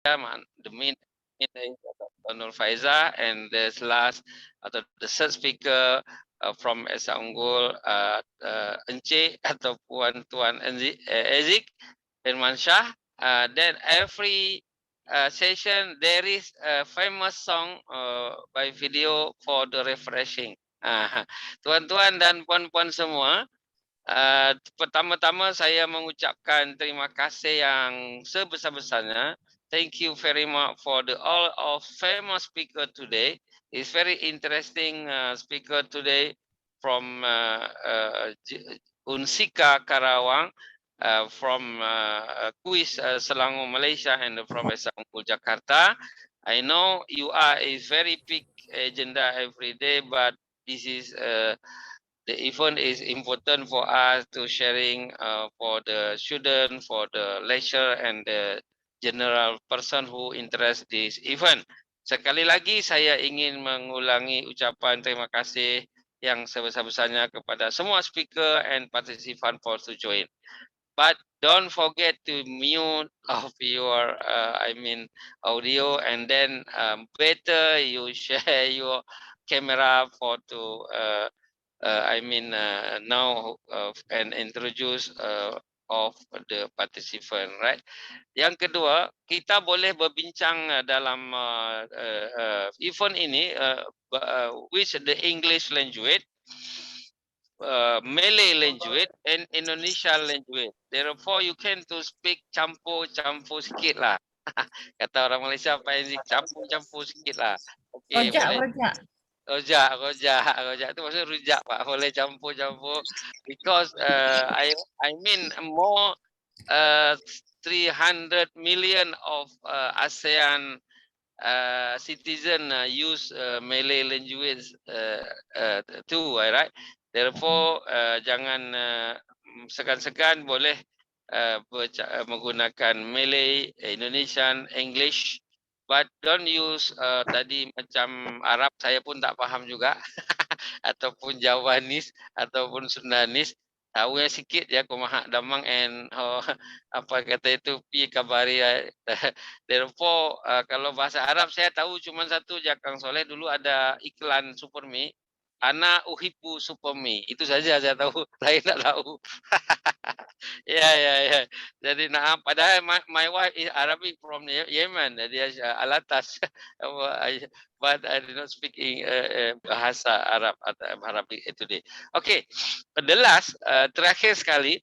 the main is Dr. Nur Faiza, and the last atau the third speaker from Esa Unggul, Encik ataupun Tuan Ezik Firmansyah. Then every session there is a famous song by video for the refreshing. Tuan-tuan dan puan-puan semua, pertama-tama saya mengucapkan terima kasih yang sebesar-besarnya. Thank you very much for the all of famous speaker today. It's very interesting speaker today from Unsika Karawang, from Kuis Selangor, Malaysia, and from Esa Unggul, Jakarta. I know you are a very big agenda every day, but this is the event is important for us to sharing for the student, for the lecturer, and the general person who interest this event. Sekali lagi saya ingin mengulangi ucapan terima kasih yang sebesar-besarnya kepada semua speaker and participant for to join. But don't forget to mute off your audio, and then better you share your camera for to now and introduce of the participant, right? Yang kedua, kita boleh berbincang dalam event ini which the English language, Malay language, and Indonesia language. Therefore, you can to speak campur-campur sikit lah. Kata orang Malaysia apa yang campur-campur sikit lah. Okay, boleh. Rojak tu maksudnya rujak Pak, boleh campur-campur, because I mean more 300 million of ASEAN citizen use Malay language too, right? Therefore jangan segan-segan boleh menggunakan Malay, Indonesian, English. But don't use tadi macam Arab, saya pun tak faham juga. Ataupun Jawanis, ataupun Sundanis. Tahu ya sikit ya kumahak damang and apa kata itu pi kabari. Therefore kalau bahasa Arab saya tahu cuma satu je, Kang Soleh dulu ada iklan Supermi. Ana uhipu Supermi. Itu saja saya tahu, lain tak tahu. Ya. Jadi padahal my wife is Arabic from Yemen. Dia Alatas. But I do not speak bahasa Arab atau Arabic today. Okay, the last terakhir sekali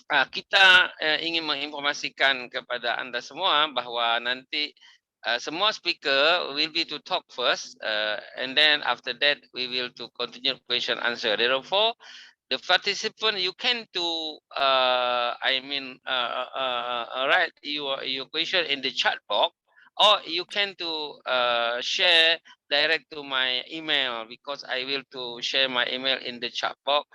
kita ingin menginformasikan kepada anda semua bahawa nanti semua speaker will be to talk first, and then after that we will to continue question answer. Therefore, the participant you can to write your question in the chat box, or you can to share direct to my email, because I will to share my email in the chat box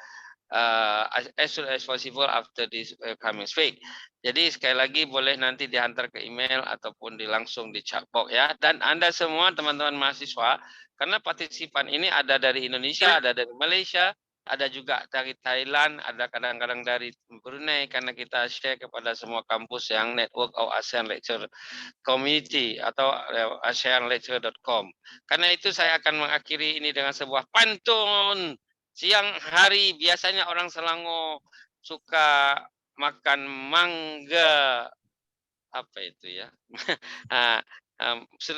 as soon as possible after this coming week. Jadi sekali lagi boleh nanti dihantar ke email ataupun langsung di chat box ya. Dan anda semua teman-teman mahasiswa, karena partisipan ini ada dari Indonesia, ada dari Malaysia, ada juga dari Thailand, ada kadang-kadang dari Brunei, karena kita share kepada semua kampus yang network of ASEAN Lecture Community atau ASEANlecture.com. Karena itu saya akan mengakhiri ini dengan sebuah pantun. Siang hari biasanya orang Selangor suka makan mangga, apa itu ya?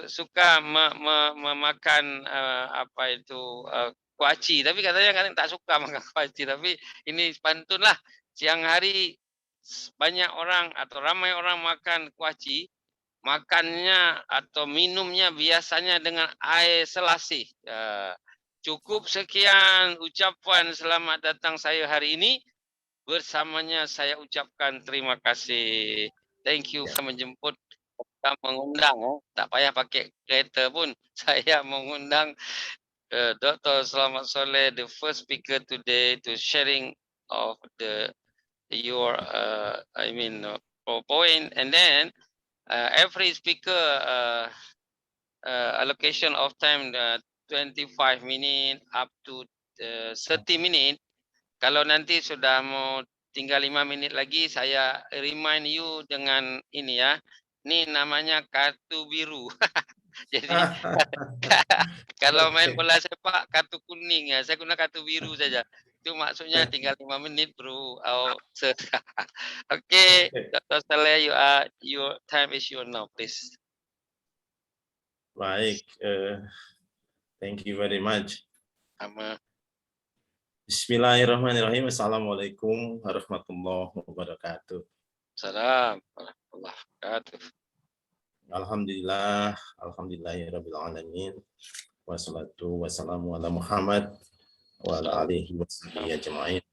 Suka memakan apa itu kuaci, tapi katanya kadang tak suka makan kuaci. Tapi ini pantun lah. Siang hari banyak orang atau ramai orang makan kuaci, makannya atau minumnya biasanya dengan air selasih. Cukup sekian ucapan selamat datang saya hari ini. Bersamanya saya ucapkan terima kasih. Thank you menjemput, mengundang. Tak payah pakai kereta pun. Saya mengundang Dr. Selamat Soleh, the first speaker today, to sharing of your point, and then every speaker allocation of time 25 minutes up to 30 minutes. Kalau nanti sudah mau tinggal 5 minit lagi, saya remind you dengan ini ya. Ini namanya kartu biru. Jadi kalau main Okay. bola sepak kartu kuning ya, saya guna kartu biru saja. Itu maksudnya tinggal 5 menit bro. Oh, okay, Okay. Dr. Saleh, your time is yours now, please. Baik, thank you very much. Sama. Bismillahirrahmanirrahim. Assalamualaikum warahmatullahi wabarakatuh. Salam warahmatullahi wabarakatuh. Alhamdulillah, alhamdulillahirabbil alamin. Wassalatu wassalamu ala Muhammad wa ala alihi wa sahbihi ajma'in.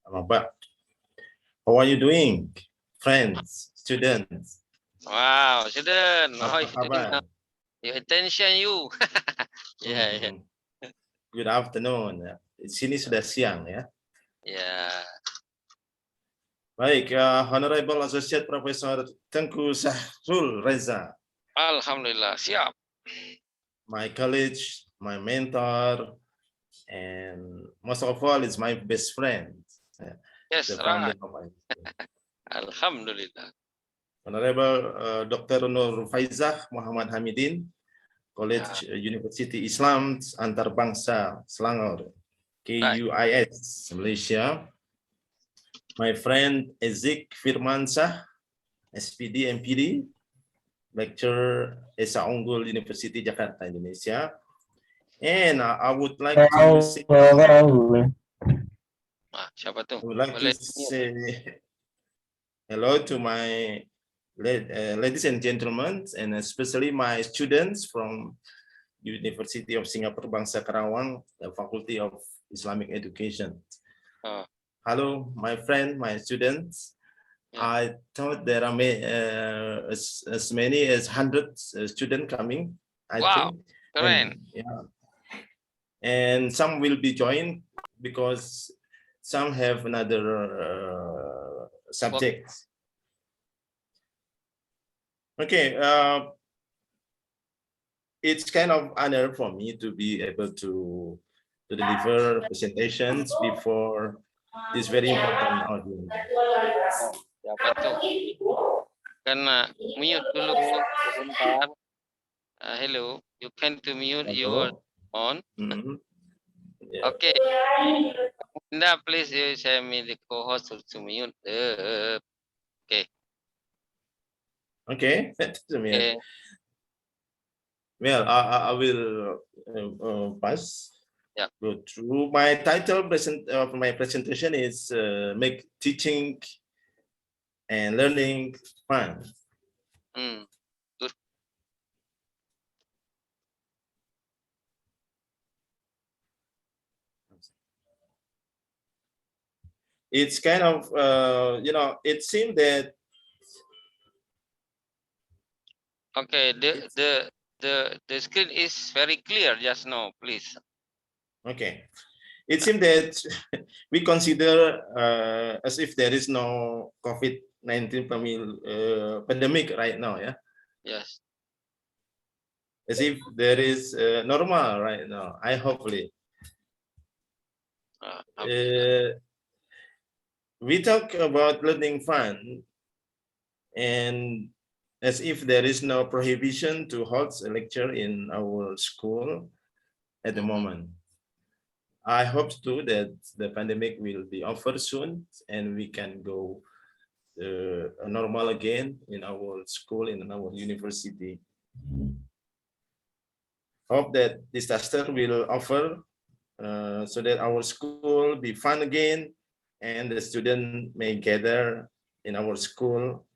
Amma ba'd. How are you doing, friends, students? Wow, student. Oh, Apa you doing now? kabar? Your attention you. Yeah. Good afternoon. Di sini sudah siang ya. Yeah. Baik, Honorable Associate Professor Tengku Sahrul Reza. Alhamdulillah, siap. My college, my mentor, and most of all, is my best friend. Yes, The right. founder of my Alhamdulillah. Honorable Dr. Nur Faizah Muhammad Hamidin, College University Islam Antarbangsa Selangor, KUIS, Malaysia. My friend Ezik Firmansyah, SPD, MPD, lecturer Esa Unggul University Jakarta, Indonesia. And I would like to say, Siapa tuh? I would like to say hello to my ladies and gentlemen, and especially my students from University of Singapore Bangsa Karawang, the Faculty of Islamic Education. Hello, my friend, my students. I thought there are as many as hundreds students coming. I think. Keren. And some will be joined because some have another subjects. Okay, it's kind of honor for me to be able to deliver presentations before this very important audience. Siapa tuh? Karena mute dulu sebentar. Hello, you can to mute your on. Okay. Linda, please you share me the co-host to mute. Okay. Okay, okay. Well, I will pass. Go through. My title of my presentation is Make Teaching and Learning Fun. Good. It's kind of, it seemed that. Okay, the screen is very clear just now, please. Okay. It seems that we consider as if there is no COVID-19 pandemic right now, yeah? Yes. As if there is normal right now, hopefully. We talk about learning fun, and as if there is no prohibition to hold a lecture in our school at the moment. I hope too that the pandemic will be over soon and we can go normal again in our school, in our university. Hope that disaster will offer so that our school be fun again and the student may gather in our school,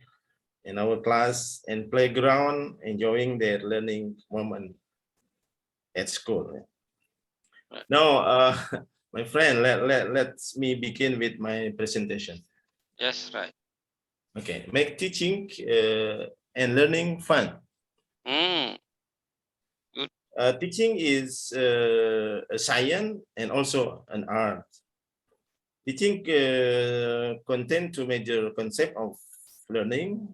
in our class and playground, enjoying their learning moment at school. Now, my friend, let me begin with my presentation. Yes, right. Okay, make teaching and learning fun. Good. Teaching is a science and also an art. Teaching contains two major concepts of learning,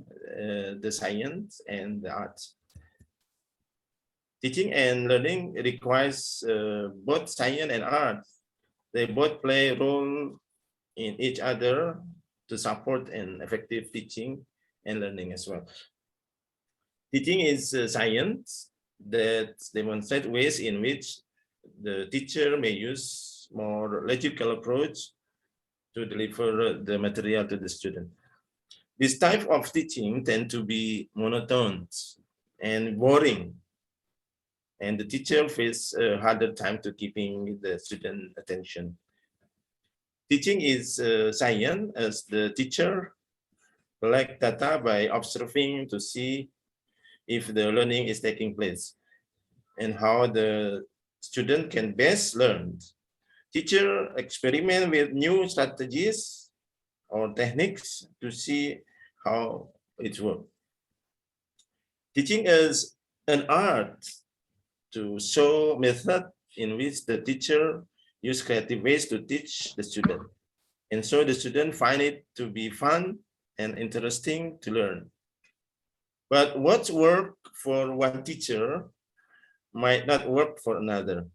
the science and the art. Teaching and learning requires both science and art. They both play a role in each other to support an effective teaching and learning as well. Teaching is science that demonstrates ways in which the teacher may use more logical approach to deliver the material to the student. This type of teaching tend to be monotone and boring, and the teacher face a harder time to keeping the student attention. Teaching is science as the teacher collect data by observing to see if the learning is taking place and how the student can best learn. Teacher experiment with new strategies or techniques to see how it works. Teaching is an art to show method in which the teacher use creative ways to teach the student. And so the student find it to be fun and interesting to learn. But what work for one teacher might not work for another.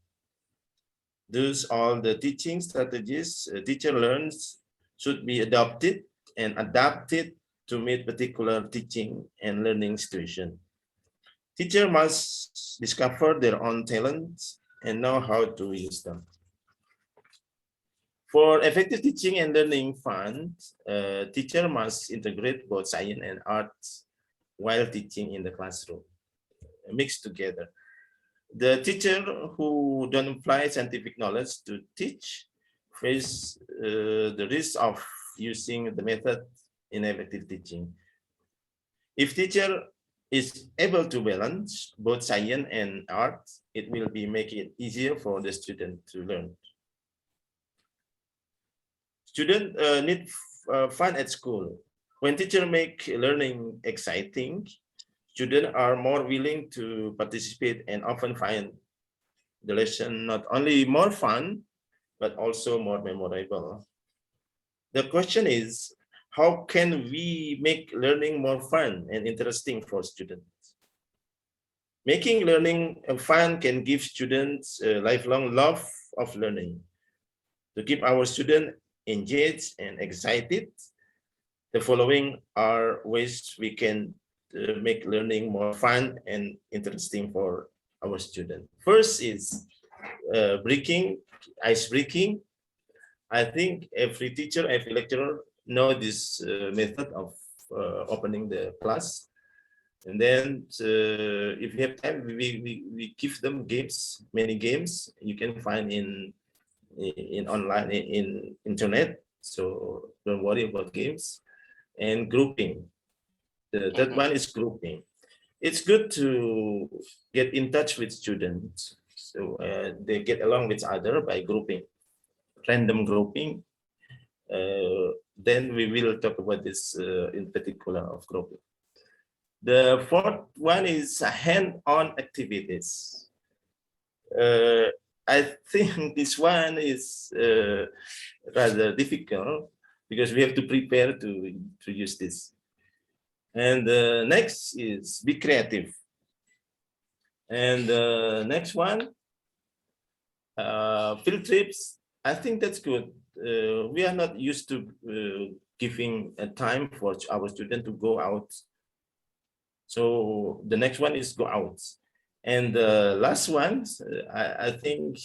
Thus, all the teaching strategies a teacher learns should be adopted and adapted to meet particular teaching and learning situation. Teacher must discover their own talents and know how to use them. For effective teaching and learning fun, teacher must integrate both science and arts while teaching in the classroom, mixed together. The teacher who don't apply scientific knowledge to teach face the risk of using the method in effective teaching. If teacher is able to balance both science and art, it will be make it easier for the student to learn. Students need fun at school. When teacher make learning exciting, students are more willing to participate and often find the lesson not only more fun, but also more memorable. The question is, how can we make learning more fun and interesting for students? Making learning fun can give students a lifelong love of learning. To keep our students engaged and excited, the following are ways we can make learning more fun and interesting for our students. First is ice breaking. I think every teacher, every lecturer know this method of opening the class. And then if you have time, we give them games, many games you can find in online, in internet. So don't worry about games. And grouping. The third one is grouping. It's good to get in touch with students. So they get along with each other by grouping, random grouping. Then we will talk about this in particular of grouping. The fourth one is hand-on activities. I think this one is rather difficult because we have to prepare to use this. And next is be creative. And next one, field trips. I think that's good. We are not used to giving a time for our student to go out. So the next one is go out. And the last one, I think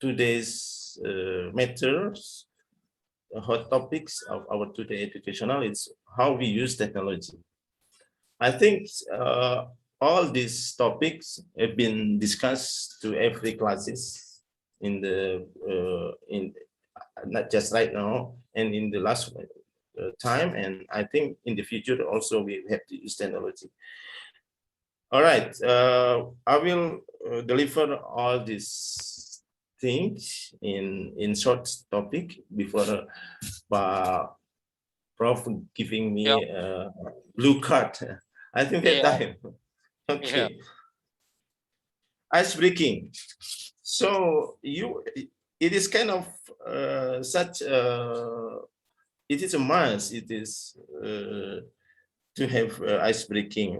today's matters, hot topics of our today educational is how we use technology. I think all these topics have been discussed to every classes in the not just right now and in the last time, and I think in the future also we have to use technology. All right, I will deliver all these things in short topic before Prof giving me a blue card. I think that time. Okay. Ice breaking. So it is kind of it is a must. It is to have ice breaking.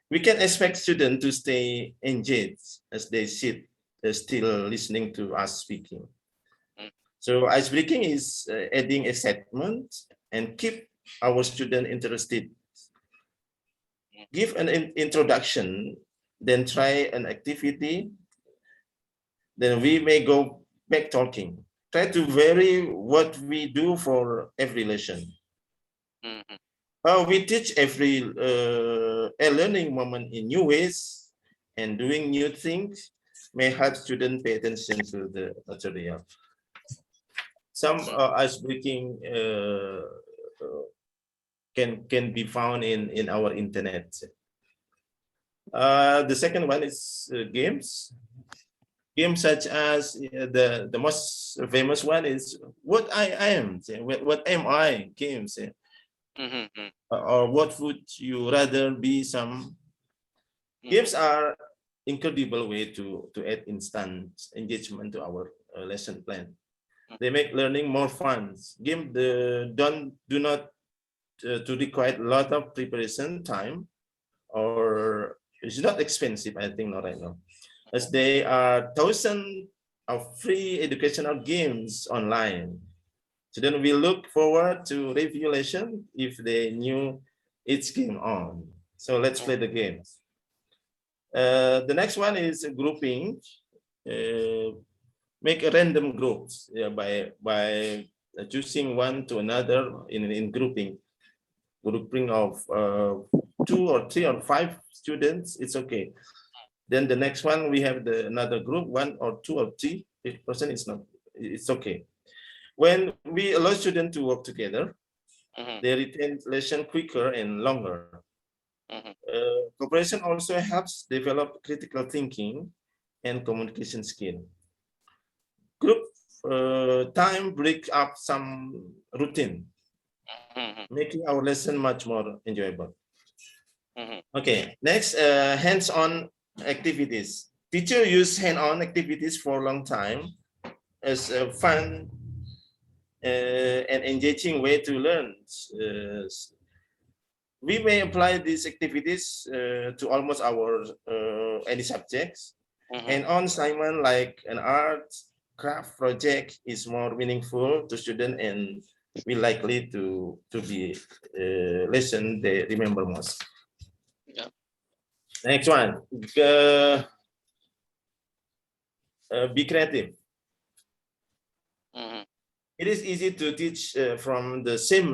We can expect students to stay engaged as they sit still listening to us speaking. So ice breaking is adding excitement and keep our student interested. give an introduction, then try an activity, then we may go back talking. Try to vary what we do for every lesson. We teach every a learning moment in new ways, and doing new things may help students pay attention to the material. Some icebreaking can be found in our internet. The second one is games. Games such as the most famous one is What I Am, What Am I games. Or what would you rather be? Some games are incredible way to add instant engagement to our lesson plan. They make learning more fun. Games do not to require a lot of preparation time, or it's not expensive, I think, not right now, as they are thousands of free educational games online. So then we look forward to review lesson if they knew each game on. So let's play the games. The next one is grouping. Make a random groups by choosing one to another in grouping of 2 or 3 or 5 students. It's okay. Then the next one we have another group, 1 or 2 or 3 person. It's okay. When we allow students to work together, they retain lesson quicker and longer. Cooperation also helps develop critical thinking and communication skill. Group time breaks up some routine, making our lesson much more enjoyable. Okay, next, hands-on activities. Teacher use hand-on activities for a long time as a fun and engaging way to learn. We may apply these activities to almost our any subjects. And on assignment like an art craft project is more meaningful to students and will likely to be lesson they remember most. Yeah. Next one, be creative. It is easy to teach from the same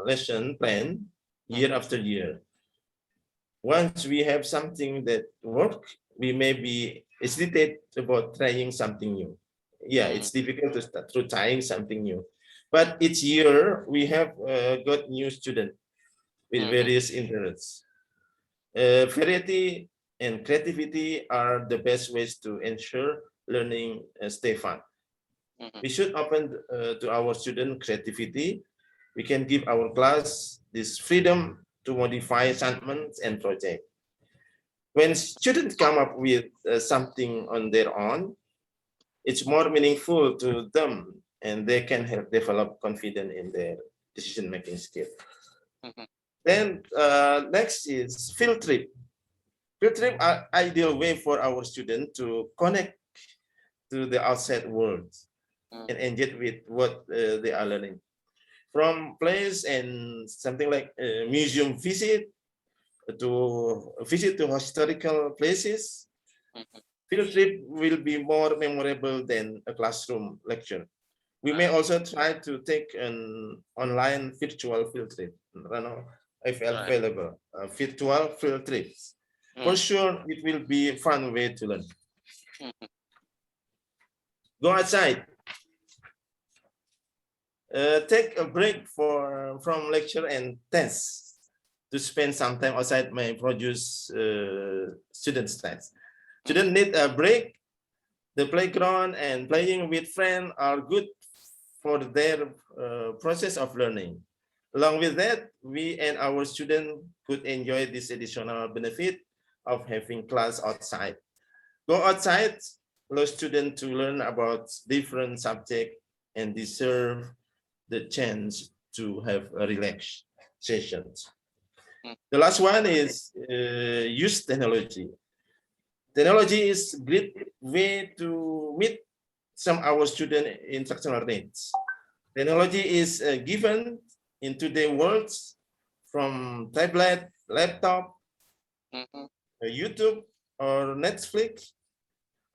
lesson plan year after year. Once we have something that works, we may be hesitate about trying something new. Yeah, it's difficult to start through trying something new. But each year we have got new students with various interests. Variety and creativity are the best ways to ensure learning stay fun. We should open to our student creativity. We can give our class this freedom to modify assignments and projects. When students come up with something on their own, it's more meaningful to them and they can help develop confidence in their decision-making skill. Then next is field trip. Field trip are ideal way for our students to connect to the outside world and engage with what they are learning. From place and something like a museum visit to historical places, field trip will be more memorable than a classroom lecture. We may also try to take an online virtual field trip. I don't know if available, virtual field trips. For sure, it will be a fun way to learn. Go outside. Take a break from lecture and tests to spend some time outside may produce student stats. Students need a break. The playground and playing with friends are good for their process of learning. Along with that, we and our students could enjoy this additional benefit of having class outside. Go outside, allow students to learn about different subjects and deserve the chance to have a relaxed sessions. The last one is use technology. Technology is a great way to meet some of our student instructional needs. Technology is given in today's world from tablet, laptop, YouTube or Netflix,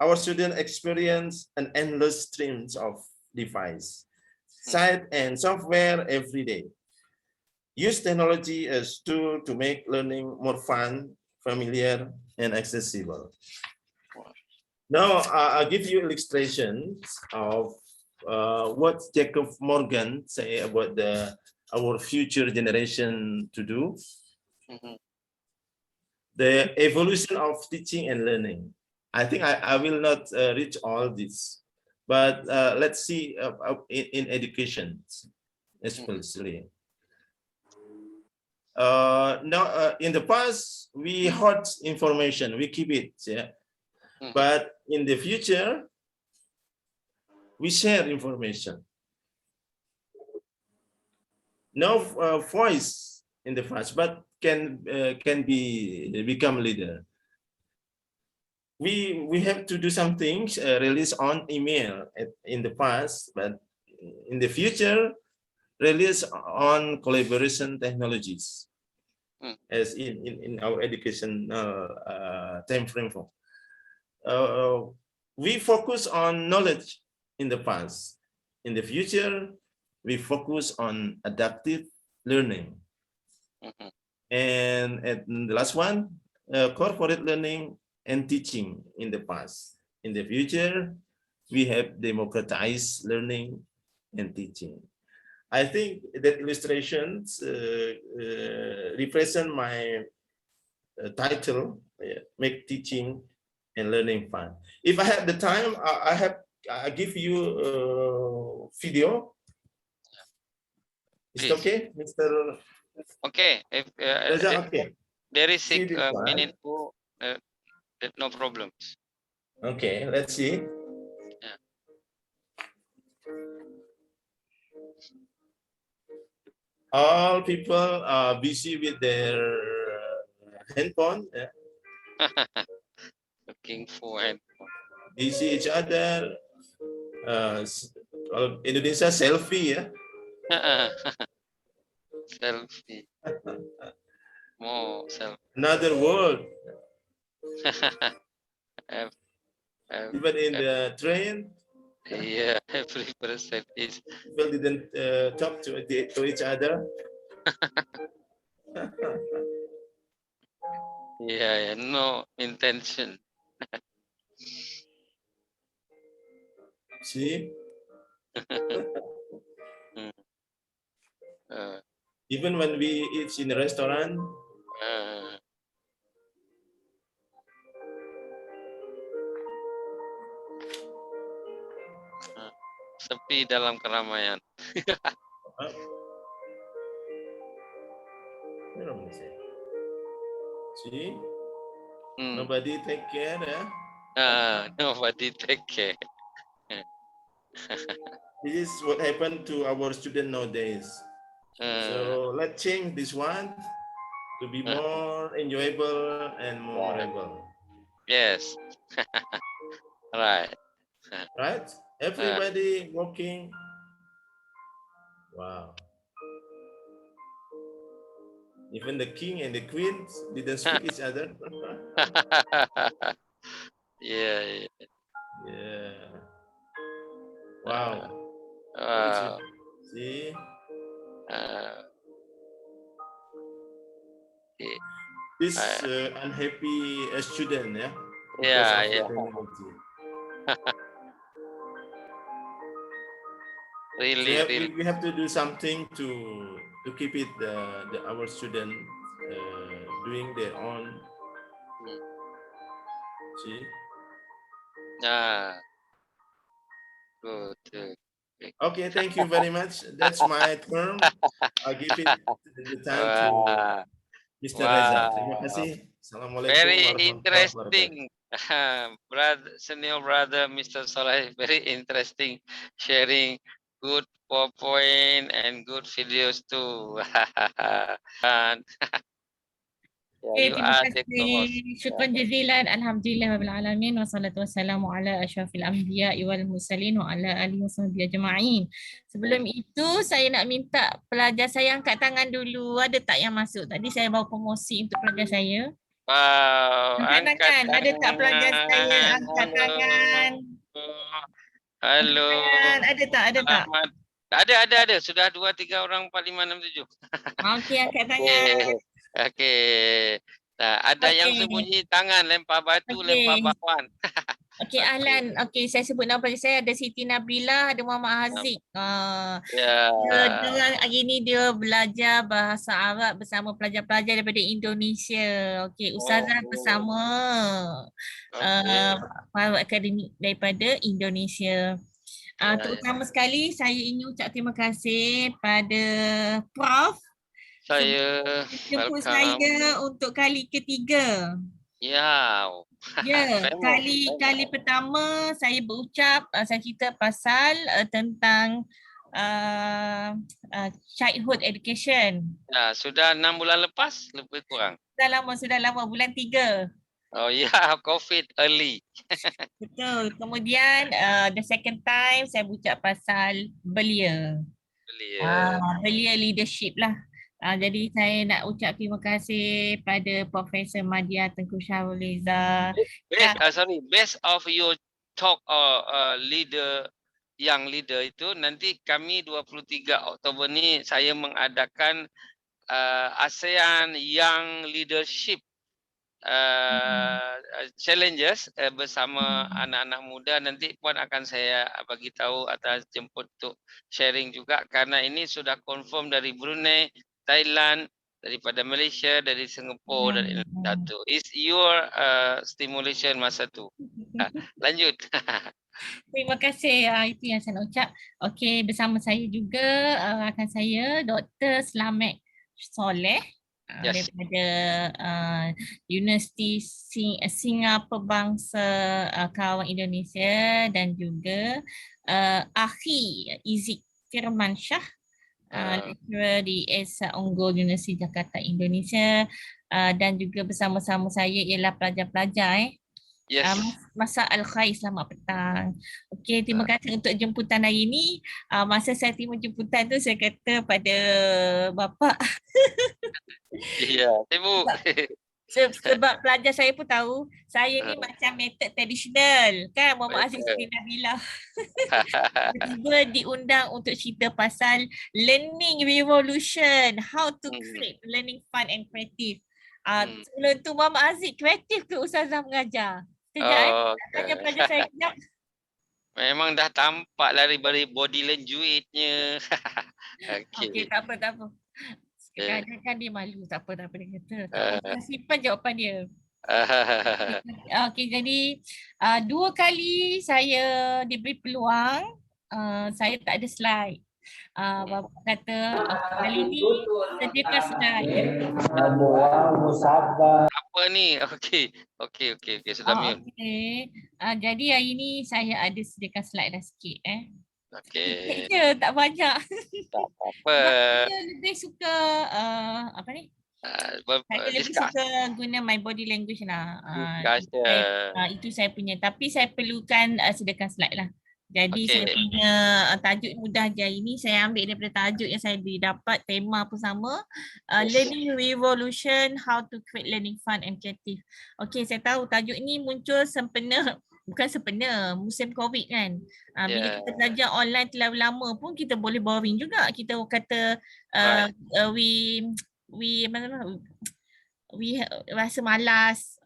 our students experience an endless streams of device, site and software every day. Use technology as tool to make learning more fun, familiar, and accessible. Now, I'll give you illustrations of what Jacob Morgan say about our future generation to do. The evolution of teaching and learning. I think I will not reach all this, but let's see in education, especially. Now, in the past, we hoard information, we keep it, yeah. But in the future, we share information. No voice in the past, but can become leader. We have to do some things release on email in the past, but in the future, release on collaboration technologies, as in our education time frame. We focus on knowledge in the past. In the future, we focus on adaptive learning. And the last one, corporate learning and teaching in the past. In the future, we have democratized learning and teaching. I think that illustrations represent my title, Make Teaching and Learning Fun. If I have the time, I give you a video. Is it okay, Mr. Okay, if okay. there is a minute, no problems. Okay, let's see. Yeah. All people are busy with their handphone. Yeah. Looking for handphone. Busy each other. Indonesia selfie, yeah. Selfie. More selfie. Another world. Even in the train. Yeah, every person is. People didn't talk to each other. Yeah, no intention. See? Even when we eat in a restaurant. Sepi dalam keramaian. See? Nobody take care, Nobody take care. This is what happened to our student nowadays. So let's change this one to be more enjoyable and memorable. Yes. Right. Right? Everybody walking. Wow. Even the king and the queen didn't speak each other. Yeah. Wow. Wow. See? This unhappy student, yeah? Yeah. Really, we have to do something to keep it our student doing their own. See? Good. Okay, thank you very much. That's my term. I give it the time to Mr. Reza. Terima kasih. Assalamualaikum Very warahmatullahi wabarakatuh. interesting, senior brother, Mr. Saleh. Very interesting, sharing good PowerPoint and good videos too. And Okay, terima kasih. Syukran jazilan. Alhamdulillah rabbil alamin wassalatu wassalamu ala asyrafil anbiya wal mursalin wa ala alihi wasahbihi ajma'in. Sebelum itu saya nak minta pelajar saya angkat tangan dulu. Ada tak yang masuk? Tadi saya bawa promosi untuk pelajar saya. Wow, Angkat tangan. Ada tak pelajar saya angkat Halo. tangan? Halo. Ada tak? Ada tak? Selamat. Ada. Sudah 2, 3 orang, 4, 5, 6, 7. Okey, angkat tangan. Okey. Nah, ada yang Okey. sembunyi tangan, lempar batu, lempar Okey. bakwan. Okey, ahlan. Okey, saya sebut nama saya. Ada Siti Nabila, ada Muhammad Haziq. Ya. Dia hari ni dia belajar bahasa Arab bersama pelajar-pelajar daripada Indonesia. Okey, ustazah bersama Okey. para akademik daripada Indonesia. Ya. Terutama sekali saya ingin ucap terima kasih pada Prof Saya jemput welcome. saya untuk kali ketiga. Ya. Ya, Memang. kali pertama saya berucap, saya cerita pasal tentang childhood education. Ya, sudah 6 bulan lepas, lebih kurang. Sudah lama, bulan 3. Oh ya, COVID early. Betul. Kemudian the second time saya berucap pasal belia. Belia. Belia leadership lah. Jadi saya nak ucap terima kasih pada Profesor Madya Tengku Syahruleza. Best of your talk leader, young leader itu, nanti kami 23 Oktober ni saya mengadakan ASEAN Young Leadership challenges bersama anak-anak muda. Nanti Puan akan saya bagi tahu atau jemput untuk sharing juga, karena ini sudah confirm dari Brunei, Thailand, daripada Malaysia, dari Singapura dan Indonesia tu. Is your stimulation masa tu. Lanjut. Terima kasih. Itu yang saya nak ucap. Okey, bersama saya juga rakan saya Dr. Slamet Soleh daripada Universiti Singapura Bangsa Karawang Indonesia, dan juga Akhi Izik Firmansyah, lecturer di Esa Unggul Universiti Jakarta Indonesia, dan juga bersama-sama saya ialah pelajar-pelajar Yes. Masa Al-Khair, selamat petang. Okey, terima kasih untuk jemputan hari ini. Masa saya terima jemputan tu saya kata pada bapa. Ya, sibuk. Sebab pelajar saya pun tahu saya ni macam metod tradisional kan, Muhammad Aziz bin Nabila. Tiba diundang untuk cerita pasal learning revolution, how to create learning fun and creative. Sebelum tu Muhammad Aziz, kreatif ke Ustazah mengajar? Sekejap tanya pelajar saya sekejap. Memang dah tampak dari body language-nya. Okey, tak apa. Kadang-kadang kan dia malu, tak apa dia kata. Tak apa, simpan jawapan dia. Okey, jadi 2 kali saya diberi peluang, saya tak ada slide. Bapa kata kali ni sediakan slide. Apa ni? Okey, sudah mute. Okey. Jadi hari ni saya ada sediakan slide dah sikit Okey. Tak banyak. Tak apa. Saya lebih suka apa ni? Saya lebih suka guna my body language lah. Itu saya punya. Tapi saya perlukan sediakan slide lah. Jadi saya punya tajuk mudah je hari ni. Saya ambil daripada tajuk yang saya didapat. Tema pun sama. Learning Revolution, How to Create Learning Fun and Creative. Okey, saya tahu tajuk ni muncul sempena. Bukan sempena, musim COVID kan. Bila kita belajar online terlalu lama pun kita boleh boring juga. Kita kata we rasa malas,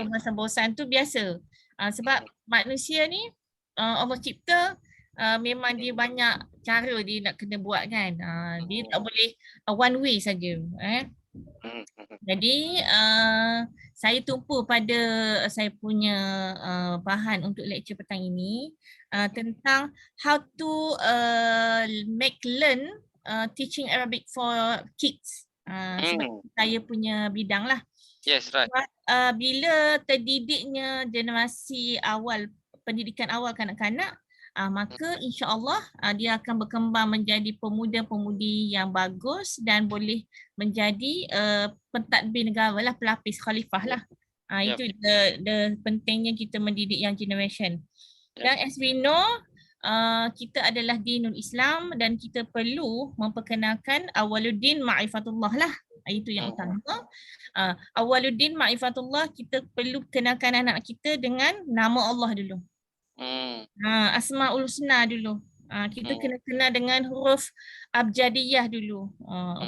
rasa bosan tu biasa. Sebab manusia ni Allah cipta memang dia banyak cara dia nak kena buat kan. Dia tak boleh one way saja. Jadi saya tumpu pada saya punya bahan untuk lecture petang ini tentang how to make learn teaching Arabic for kids. Sebab saya punya bidang lah. Yes, right. Bila terdidiknya generasi awal, pendidikan awal kanak-kanak, maka insya-Allah dia akan berkembang menjadi pemuda-pemudi yang bagus dan boleh menjadi pentadbir negara lah, pelapis khalifah lah. Itu the pentingnya kita mendidik young generation. Dan as we know, kita adalah dinul Islam dan kita perlu memperkenalkan awaluddin ma'rifatullah lah. Itu yang utama. Awaluddin ma'rifatullah, kita perlu kenalkan anak kita dengan nama Allah dulu. Asmaul Husna dulu. Kita kena kenal dengan huruf abjadiyah dulu.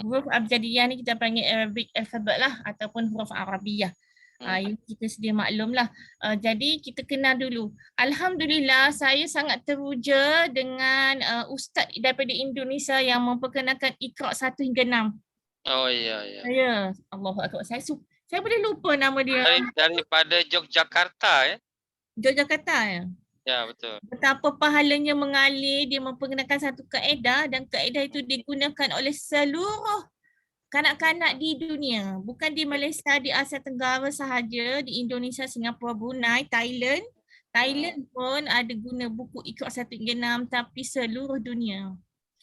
Huruf abjadiyah ni kita panggil Arabic alphabet lah ataupun huruf Arabiyah. Yang kita sedia maklum lah. Jadi kita kenal dulu. Alhamdulillah, saya sangat teruja dengan ustaz daripada Indonesia yang memperkenalkan Iqra 1 hingga 6. Oh iya. Ya, Allahu Akbar. Saya boleh lupa nama dia. Daripada Yogyakarta ya? Yogyakarta ya? Ya, betul. Betapa pahalanya mengalir, dia memperkenalkan satu kaedah dan kaedah itu digunakan oleh seluruh kanak-kanak di dunia. Bukan di Malaysia, di Asia Tenggara sahaja, di Indonesia, Singapura, Brunei, Thailand. Thailand pun ada guna buku Iqra 1 hingga 6 tapi seluruh dunia.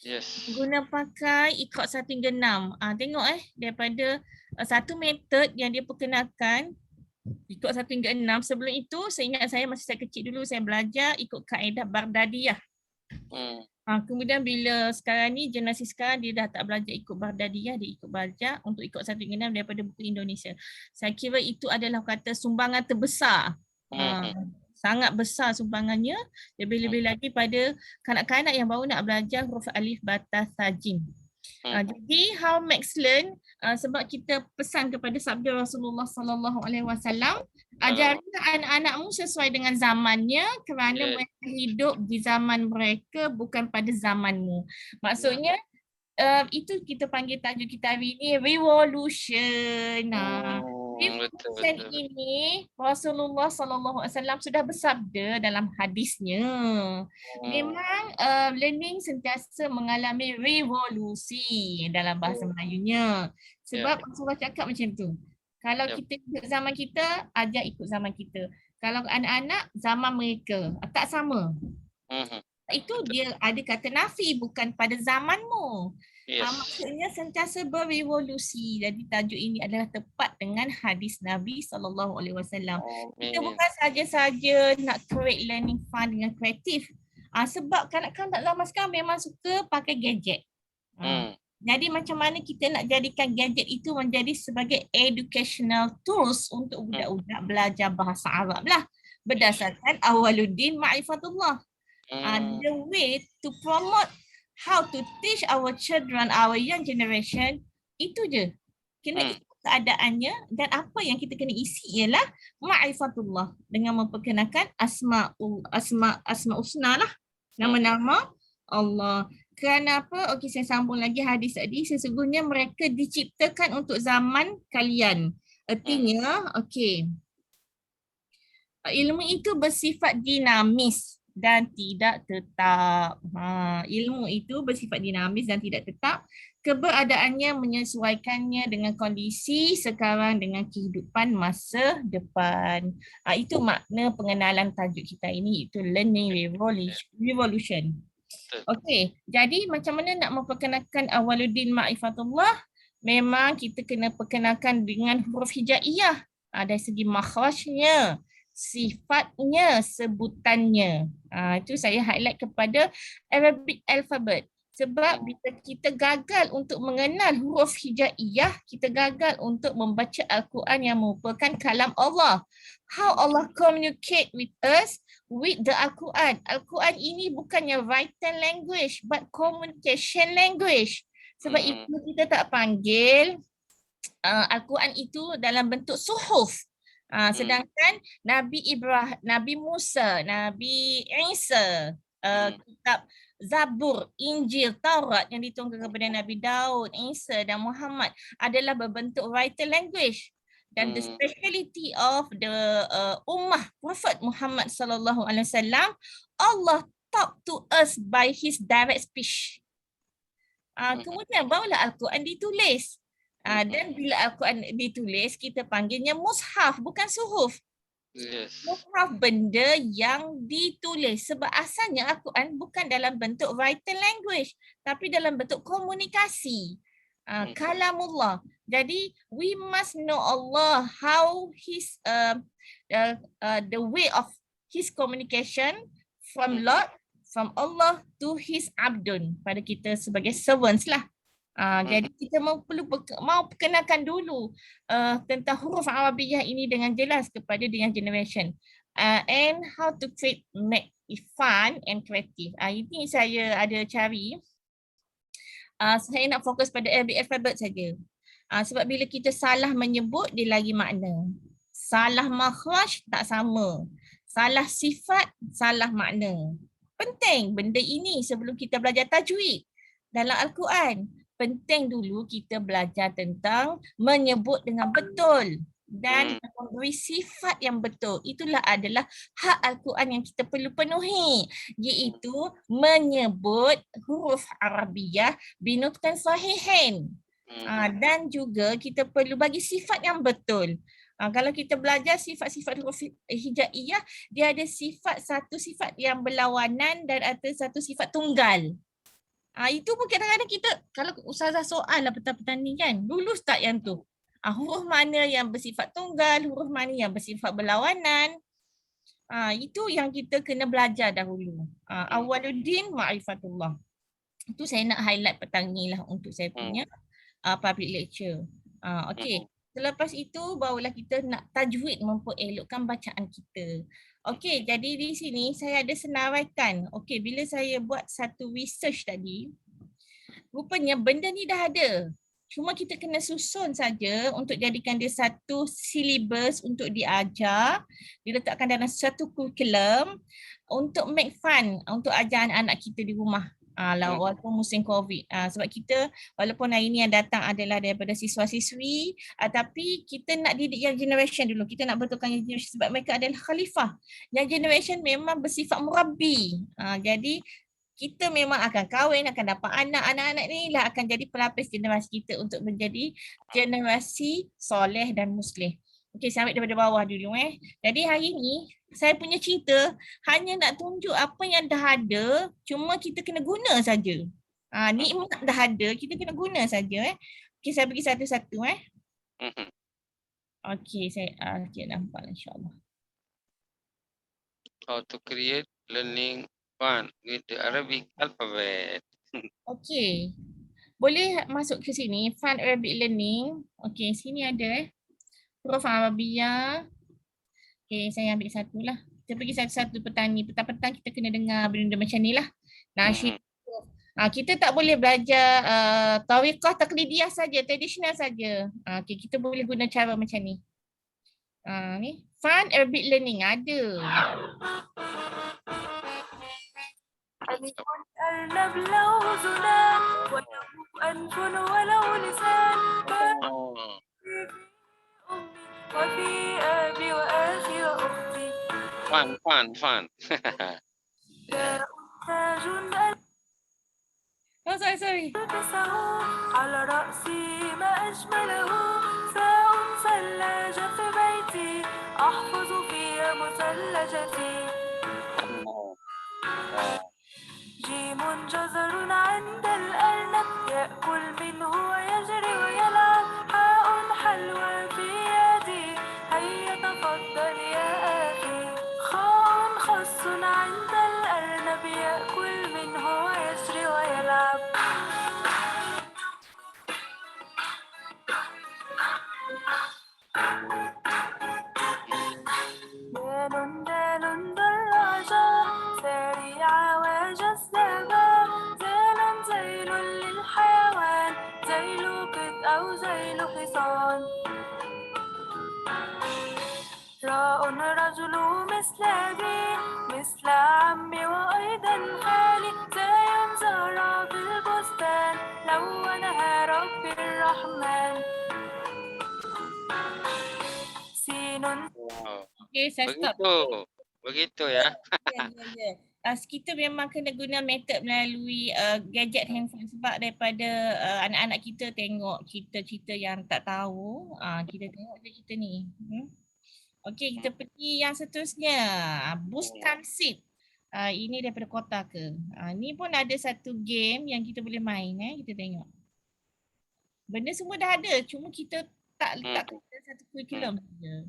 Yes. Guna pakai Iqra 1 hingga 6. Tengok daripada satu metod yang dia perkenalkan Iqra 1 hingga 6. Sebelum itu, saya ingat saya masa saya kecil dulu, saya belajar ikut kaedah Baghdadiyah. Kemudian bila sekarang ni, generasi sekarang dia dah tak belajar ikut Baghdadiyah, dia ikut belajar untuk Iqra 1 hingga 6 daripada buku Indonesia. Saya kira itu adalah kata sumbangan terbesar. Sangat besar sumbangannya, lebih-lebih lagi pada kanak-kanak yang baru nak belajar huruf alif, bata, ta, jim. Jadi how Max learn, sebab kita pesan kepada sabda Rasulullah sallallahu alaihi wasallam, ajarkan anak-anakmu sesuai dengan zamannya kerana mereka hidup di zaman mereka bukan pada zamanmu. Maksudnya itu kita panggil tajuk kita hari ini revolution. Revolution ini Rasulullah sallallahu alaihi wasallam sudah bersabda dalam hadisnya. Memang learning sentiasa mengalami revolusi dalam bahasa Melayunya. Sebab Rasulullah cakap macam tu. Kalau kita ikut zaman kita, ajar ikut zaman kita. Kalau anak-anak, zaman mereka. Tak sama. Itu dia ada kata nafi, bukan pada zamanmu. Maksudnya sentiasa berevolusi. Jadi tajuk ini adalah tepat dengan hadis Nabi SAW. Kita bukan saja-saja nak create learning fun dengan kreatif. Sebab kanak-kanak zaman sekarang memang suka pakai gadget. Jadi macam mana kita nak jadikan gadget itu menjadi sebagai educational tools untuk budak-budak belajar bahasa Arab lah. Berdasarkan Awaluddin Ma'rifatullah. The way to promote how to teach our children, our young generation, itu je. Kena ikut keadaannya dan apa yang kita kena isi ialah Ma'rifatullah dengan memperkenalkan Asma'ul Husna lah. Nama-nama Allah. Kenapa? Okey, saya sambung lagi hadis tadi. Sesungguhnya mereka diciptakan untuk zaman kalian. Artinya, okey. Ilmu itu bersifat dinamis dan tidak tetap. Ilmu itu bersifat dinamis dan tidak tetap. Keberadaannya menyesuaikannya dengan kondisi sekarang dengan kehidupan masa depan. Itu makna pengenalan tajuk kita ini, itu learning revolution. Okey, jadi macam mana nak memperkenalkan Awaluddin Ma'rifatullah? Memang kita kena perkenalkan dengan huruf hijaiyah. Dari segi makhrajnya, sifatnya, sebutannya. Itu saya highlight kepada Arabic alphabet. Sebab bila kita gagal untuk mengenal huruf hijaiyah, kita gagal untuk membaca Al-Quran yang merupakan kalam Allah. How Allah communicate with us with the Al-Quran. Al-Quran ini bukannya written language but communication language. Sebab itu kita tak panggil Al-Quran itu dalam bentuk suhuf. Sedangkan Nabi Ibrahim, Nabi Musa, Nabi Isa, kitab Zabur, Injil, Taurat yang diturunkan kepada Nabi Daud, Isa dan Muhammad adalah berbentuk written language. Dan the speciality of the ummah Prophet Muhammad sallallahu alaihi wasallam, Allah talk to us by his direct speech. Kemudian barulah Al-Quran ditulis. Dan bila Al-Quran ditulis, kita panggilnya mushaf, bukan suhuf. Mushaf benda yang ditulis. Sebab asalnya Al-Quran bukan dalam bentuk written language, tapi dalam bentuk komunikasi. Kalamullah. Jadi we must know Allah, how his the way of his communication from Lord, from Allah to his abdun, pada kita sebagai servants lah. Jadi kita mau perkenalkan dulu tentang huruf Arabiyah ini dengan jelas kepada the young generation. And how to make it fun and creative. Ini saya ada cari. Saya nak fokus pada alphabet saja. Sebab bila kita salah menyebut, dia lagi makna. Salah makhraj tak sama. Salah sifat, salah makna. Penting benda ini sebelum kita belajar tajwid dalam Al-Quran. Penting dulu kita belajar tentang menyebut dengan betul dan memberi sifat yang betul. Itulah adalah hak Al-Quran yang kita perlu penuhi, iaitu menyebut huruf Arabiyah binutkan sahihin. Dan juga kita perlu bagi sifat yang betul. Kalau kita belajar sifat-sifat huruf hijaiyah, dia ada satu sifat yang berlawanan dan ada satu sifat tunggal. Itu pun kadang-kadang kita, kalau ustazah soal lah petang-petang ni kan, lulus tak yang tu? Huruf mana yang bersifat tunggal, huruf mana yang bersifat berlawanan. Itu yang kita kena belajar dahulu. Awaluddin ma'rifatullah. Itu saya nak highlight petang ni lah untuk saya punya public lecture. Okey. Selepas itu barulah kita nak tajwid memperelokkan bacaan kita. Okey, jadi di sini saya ada senaraikan. Okey, bila saya buat satu research tadi, rupanya benda ni dah ada. Cuma kita kena susun saja untuk jadikan dia satu syllabus untuk diajar, diletakkan dalam satu kurikulum untuk make fun, untuk ajar anak-anak kita di rumah. Walaupun musim COVID. Sebab kita walaupun hari ni yang datang adalah daripada siswa-siswi, tapi kita nak didik yang generation dulu. Kita nak betulkan yang generation sebab mereka adalah khalifah. Yang generation memang bersifat murabbi. Jadi kita memang akan kahwin, akan dapat anak. Anak-anak ni lah akan jadi pelapis generasi kita untuk menjadi generasi soleh dan muslih. Okey, saya ambil daripada bawah dulu. Jadi hari ni saya punya cerita hanya nak tunjuk apa yang dah ada, cuma kita kena guna saja. Nikmat dah ada, kita kena guna saja. Okey, saya pergi satu-satu. Okey, saya nampak insya-Allah. How to create learning fun with the Arabic alphabet. Okey. Boleh masuk ke sini, Fun Arabic Learning. Okey, sini ada huruf Arabiyah. Okay, saya ambil satu lah. Kita pergi satu-satu petang ni. Petang-petang kita kena dengar benda macam ni lah. Nasyid. Kita tak boleh belajar tariqah taklidiyah saja, tradisional saja. Okay, kita boleh guna cara macam ni. Ni Fun Arabic Learning ada. Fun. Oh, sorry. على رأسي ما أجمله ساء ثلاجة في بيتي أحفظ فيها مثلجتي جيم جزر عند الأرنب يأكل منه ويجري ويلعب حاء حلوى في يدي هيا تفضل يا أخي خاء خص عند الأرنب يأكل منه ويجري ويلعب دال دراجة سريعة وجذابة زيل للحيوان زيل قط أو زيل حصان راء رجل مثل أبي مثل عمي وأيضا خالي زي زرع في البستان لونها رب الرحمن سين. Okay, saya stop. Begitu ya. Kita memang kena guna metod melalui gadget handphone sebab daripada anak-anak kita tengok cerita-cerita yang tak tahu, kita tengok cerita ni. Okey, kita pergi yang seterusnya. Bustan Seed. Ini daripada kota ke? Ni pun ada satu game yang kita boleh main. Kita tengok. Benda semua dah ada, cuma kita tak letak satu kurikulum saja.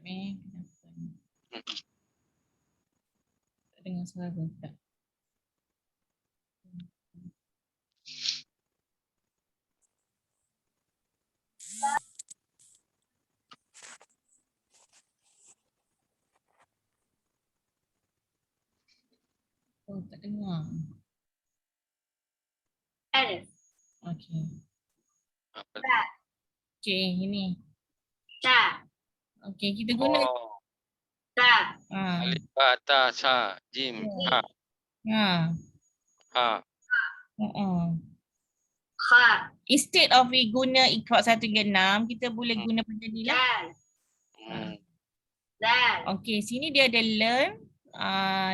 Tak dengar suara tak? Oh, tak dengar. Alif, Okey. Apa? Okey, ini. ta, Okey, kita guna Oh, ta, alif, ba, ta, sa, jim, ha, ha. kha, Instead of we guna Iqra 1 hingga 6, kita boleh guna benda ni lah. dal, Hmm. dal, Okey, sini dia ada learn,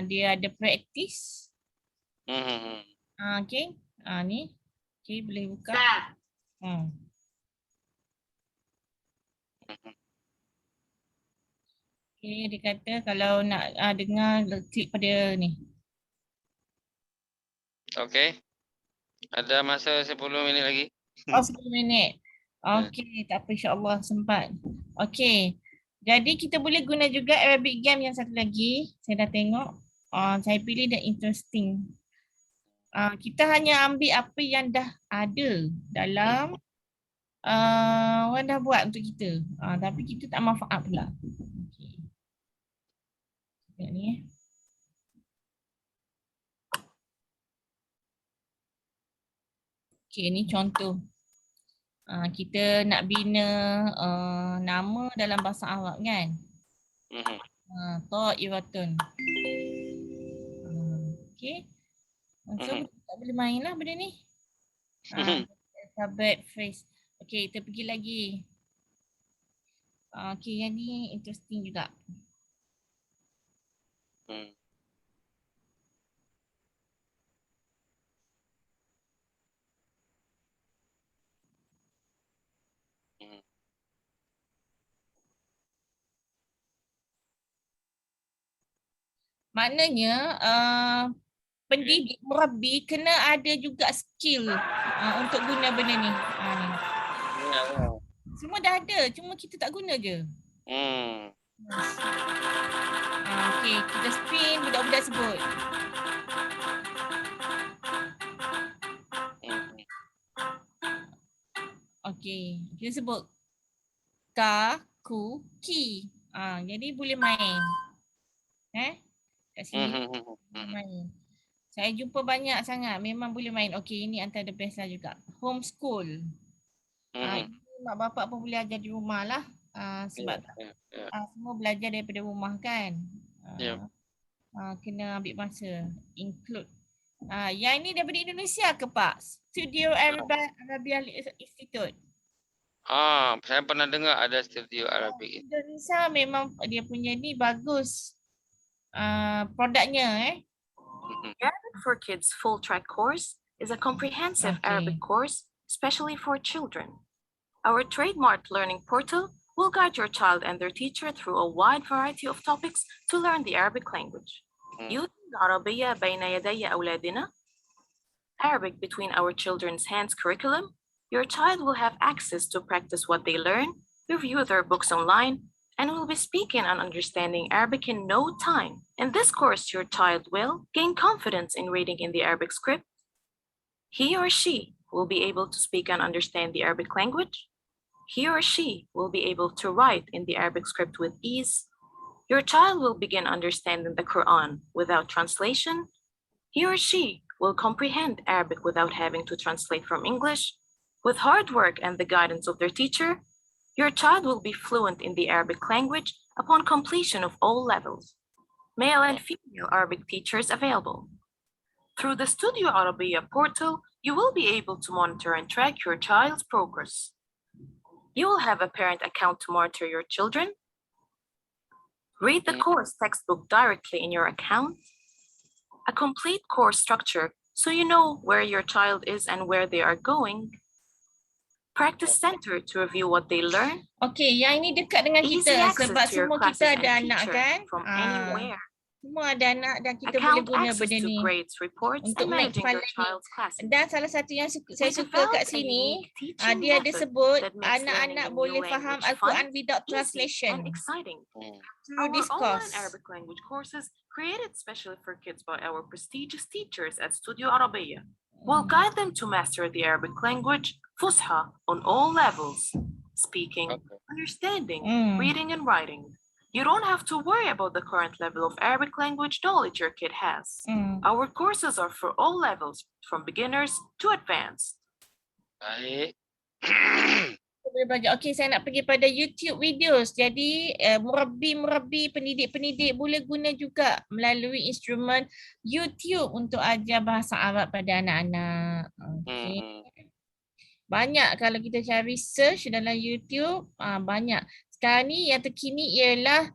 dia ada practice. Hmm. Okey, ni. Okey, boleh buka. ta, Okey, dia kata kalau nak dengar, klik pada ni. Okey. Ada masa 10 minit lagi. Oh, 10 minit. Okey, tak apa, insyaAllah sempat. Okey, jadi kita boleh guna juga Arabic game yang satu lagi. Saya dah tengok. Saya pilih the interesting. Kita hanya ambil apa yang dah ada dalam orang dah buat untuk kita. Tapi kita tak manfaat pula. Okey. Tengok ni. Okey, ni contoh. Kita nak bina nama dalam bahasa Arab kan. Ta'iratun. Okey. So tak boleh main lah benda ni. Alphabet phrase. Okey, kita pergi lagi. Okey, yang ni interesting juga. Maknanya pendidik murabbi kena ada juga skill untuk guna benda ni. Semua dah ada, cuma kita tak guna je. Okey, kita spin, budak-budak sebut. Okey, kita sebut ka, ku, ki. Jadi boleh main. Kat sini boleh main. Saya jumpa banyak sangat, memang boleh main. Okey, ini antara the best lah juga. Homeschool. Ini mak bapak pun boleh ajar di rumah lah. Sebab semua belajar daripada rumah kan. Kena ambil masa. Include. Yang ini daripada Indonesia ke Pak? Studio Arabia Institute. Saya pernah dengar ada studio Arabic. Indonesia memang dia punya ni bagus. Produknya Arabic for Kids Full Track course is a comprehensive Arabic course, especially for children. Our trademark learning portal will guide your child and their teacher through a wide variety of topics to learn the Arabic language. Using العربية بين يدي أولادنا, Arabic between our children's hands curriculum, your child will have access to practice what they learn, review their books online, and will be speaking and understanding Arabic in no time. In this course, your child will gain confidence in reading in the Arabic script. He or she will be able to speak and understand the Arabic language. He or she will be able to write in the Arabic script with ease. Your child will begin understanding the Quran without translation. He or she will comprehend Arabic without having to translate from English. With hard work and the guidance of their teacher, your child will be fluent in the Arabic language upon completion of all levels. Male and female Arabic teachers available. Through the Studio Arabia portal, you will be able to monitor and track your child's progress. You will have a parent account to monitor your children. Read the course textbook directly in your account. A complete course structure so you know where your child is and where they are going. Practice center to review what they learn. Okey, yang ini dekat dengan Easy kita access sebab to your semua classes kita and ada anak teacher kan. from anywhere. Semua ada anak dan kita boleh account guna access benda to ni grades reports, untuk and make managing file their learning. child's classes. Dan salah satu yang saya We suka developed kat a sini, unique teaching dia ada method sebut that makes learning anak-anak a new boleh faham language Al-Quran fun, without easy, translation and exciting. through Our this online course. Arabic language courses, created specially for kids by our prestigious teachers at Studio Arabiya, will guide them to master the Arabic language, Fusha, on all levels: speaking, understanding, reading, and writing. You don't have to worry about the current level of Arabic language knowledge your kid has. Our courses are for all levels, from beginners to advanced. Baik. Boleh belajar. Okey, saya nak pergi pada YouTube videos. Jadi murabbi-murabbi, pendidik-pendidik boleh guna juga melalui instrumen YouTube untuk ajar bahasa Arab pada anak-anak. Okey. Banyak kalau kita cari search dalam YouTube, banyak. Sekarang ni yang terkini ialah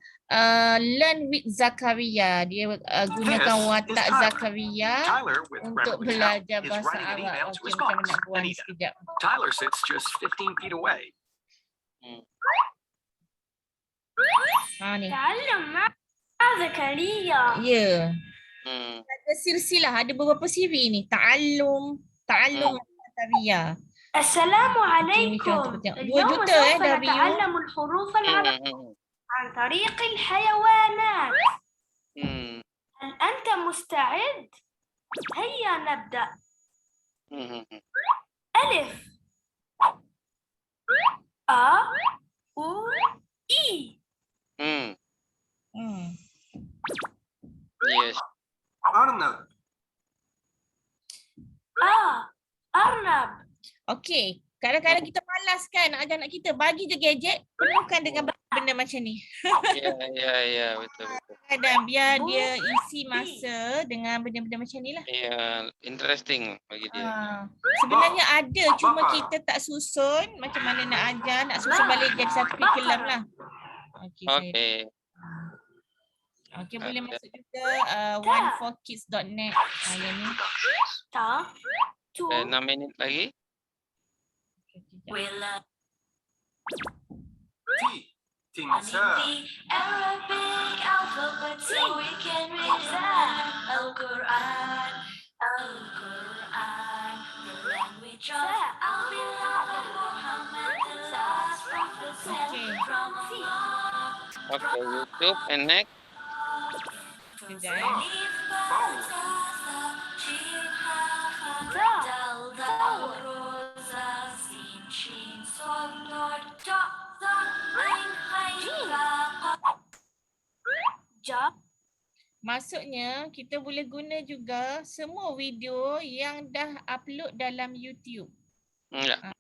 Learn with Zakaria. Dia gunakan watak Zakaria untuk belajar bahasa Arab. Okey, macam nak buat ni sekejap. Tyler sits just 15 feet away. Ni. تعلم مع زكريا. Ya. Ada silsilah, ada beberapa siri ni. Ta'allum Zakaria. السلام عليكم. اليوم juta, سوف dah view. نتعلم الحروف العربية عن طريق الحيوانات. هل أنت مستعد؟ هيا نبدأ. ألف أ أو إي. Yes. Arnab. أرنب. Okey, kadang-kadang kita malas kan nak ajar anak kita, bagi je gadget, penuhkan dengan benda macam ni. Ya, betul. Kadang biar dia isi masa dengan benda-benda macam ni lah. Ya, interesting bagi dia. Sebenarnya ada, cuma kita tak susun macam mana nak ajar, nak susun balik jadi satu curriculum lah. Okey. Okey, boleh masuk juga one4kids.net. Yang ni. 6 minit lagi. Timsah. Arabic alphabet so we can read that. Al-Quran, the language of Al-Billah of Muhammad, the last prophet sent from Allah. Okay, YouTube and next. Maksudnya kita boleh guna juga semua video yang dah upload dalam YouTube. Ya.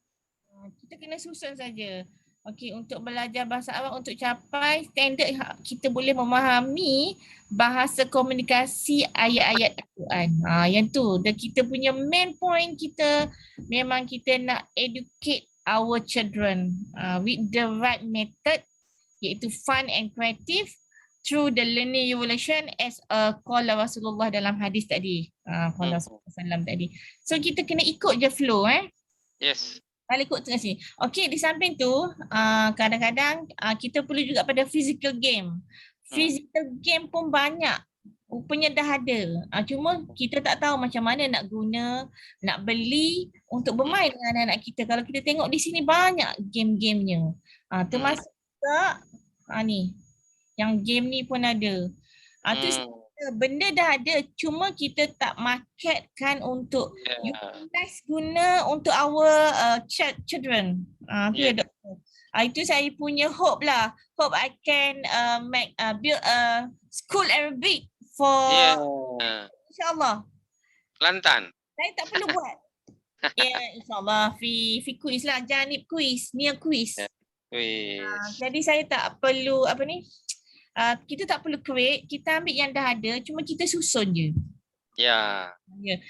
Kita kena susun saja. Okey, untuk belajar bahasa Arab untuk capai standard kita boleh memahami bahasa komunikasi ayat-ayat Al-Quran. Yang tu, dan kita punya main point kita memang kita nak educate our children with the right method, iaitu fun and creative through the learning evolution as qala Rasulullah dalam hadis tadi. Qala Rasulullah tadi. So kita kena ikut je flow Yes. Balik ikut tengah sini. Okey, di samping tu kadang-kadang kita perlu juga pada physical game. Physical game pun banyak. Rupanya dah ada. Cuma kita tak tahu macam mana nak guna, nak beli untuk bermain dengan anak-anak kita. Kalau kita tengok di sini banyak game-gamenya. Termasuk juga ni. Yang game ni pun ada. Tu benda dah ada, cuma kita tak marketkan untuk utilize guna untuk our children. Itu saya punya hope lah. Hope I can build a school Arabic for insyaAllah. Kelantan. Saya tak perlu buat. InsyaAllah fi quiz lah, janib quiz, near quiz. Jadi saya tak perlu kita tak perlu create, kita ambil yang dah ada, cuma kita susun je. Ya.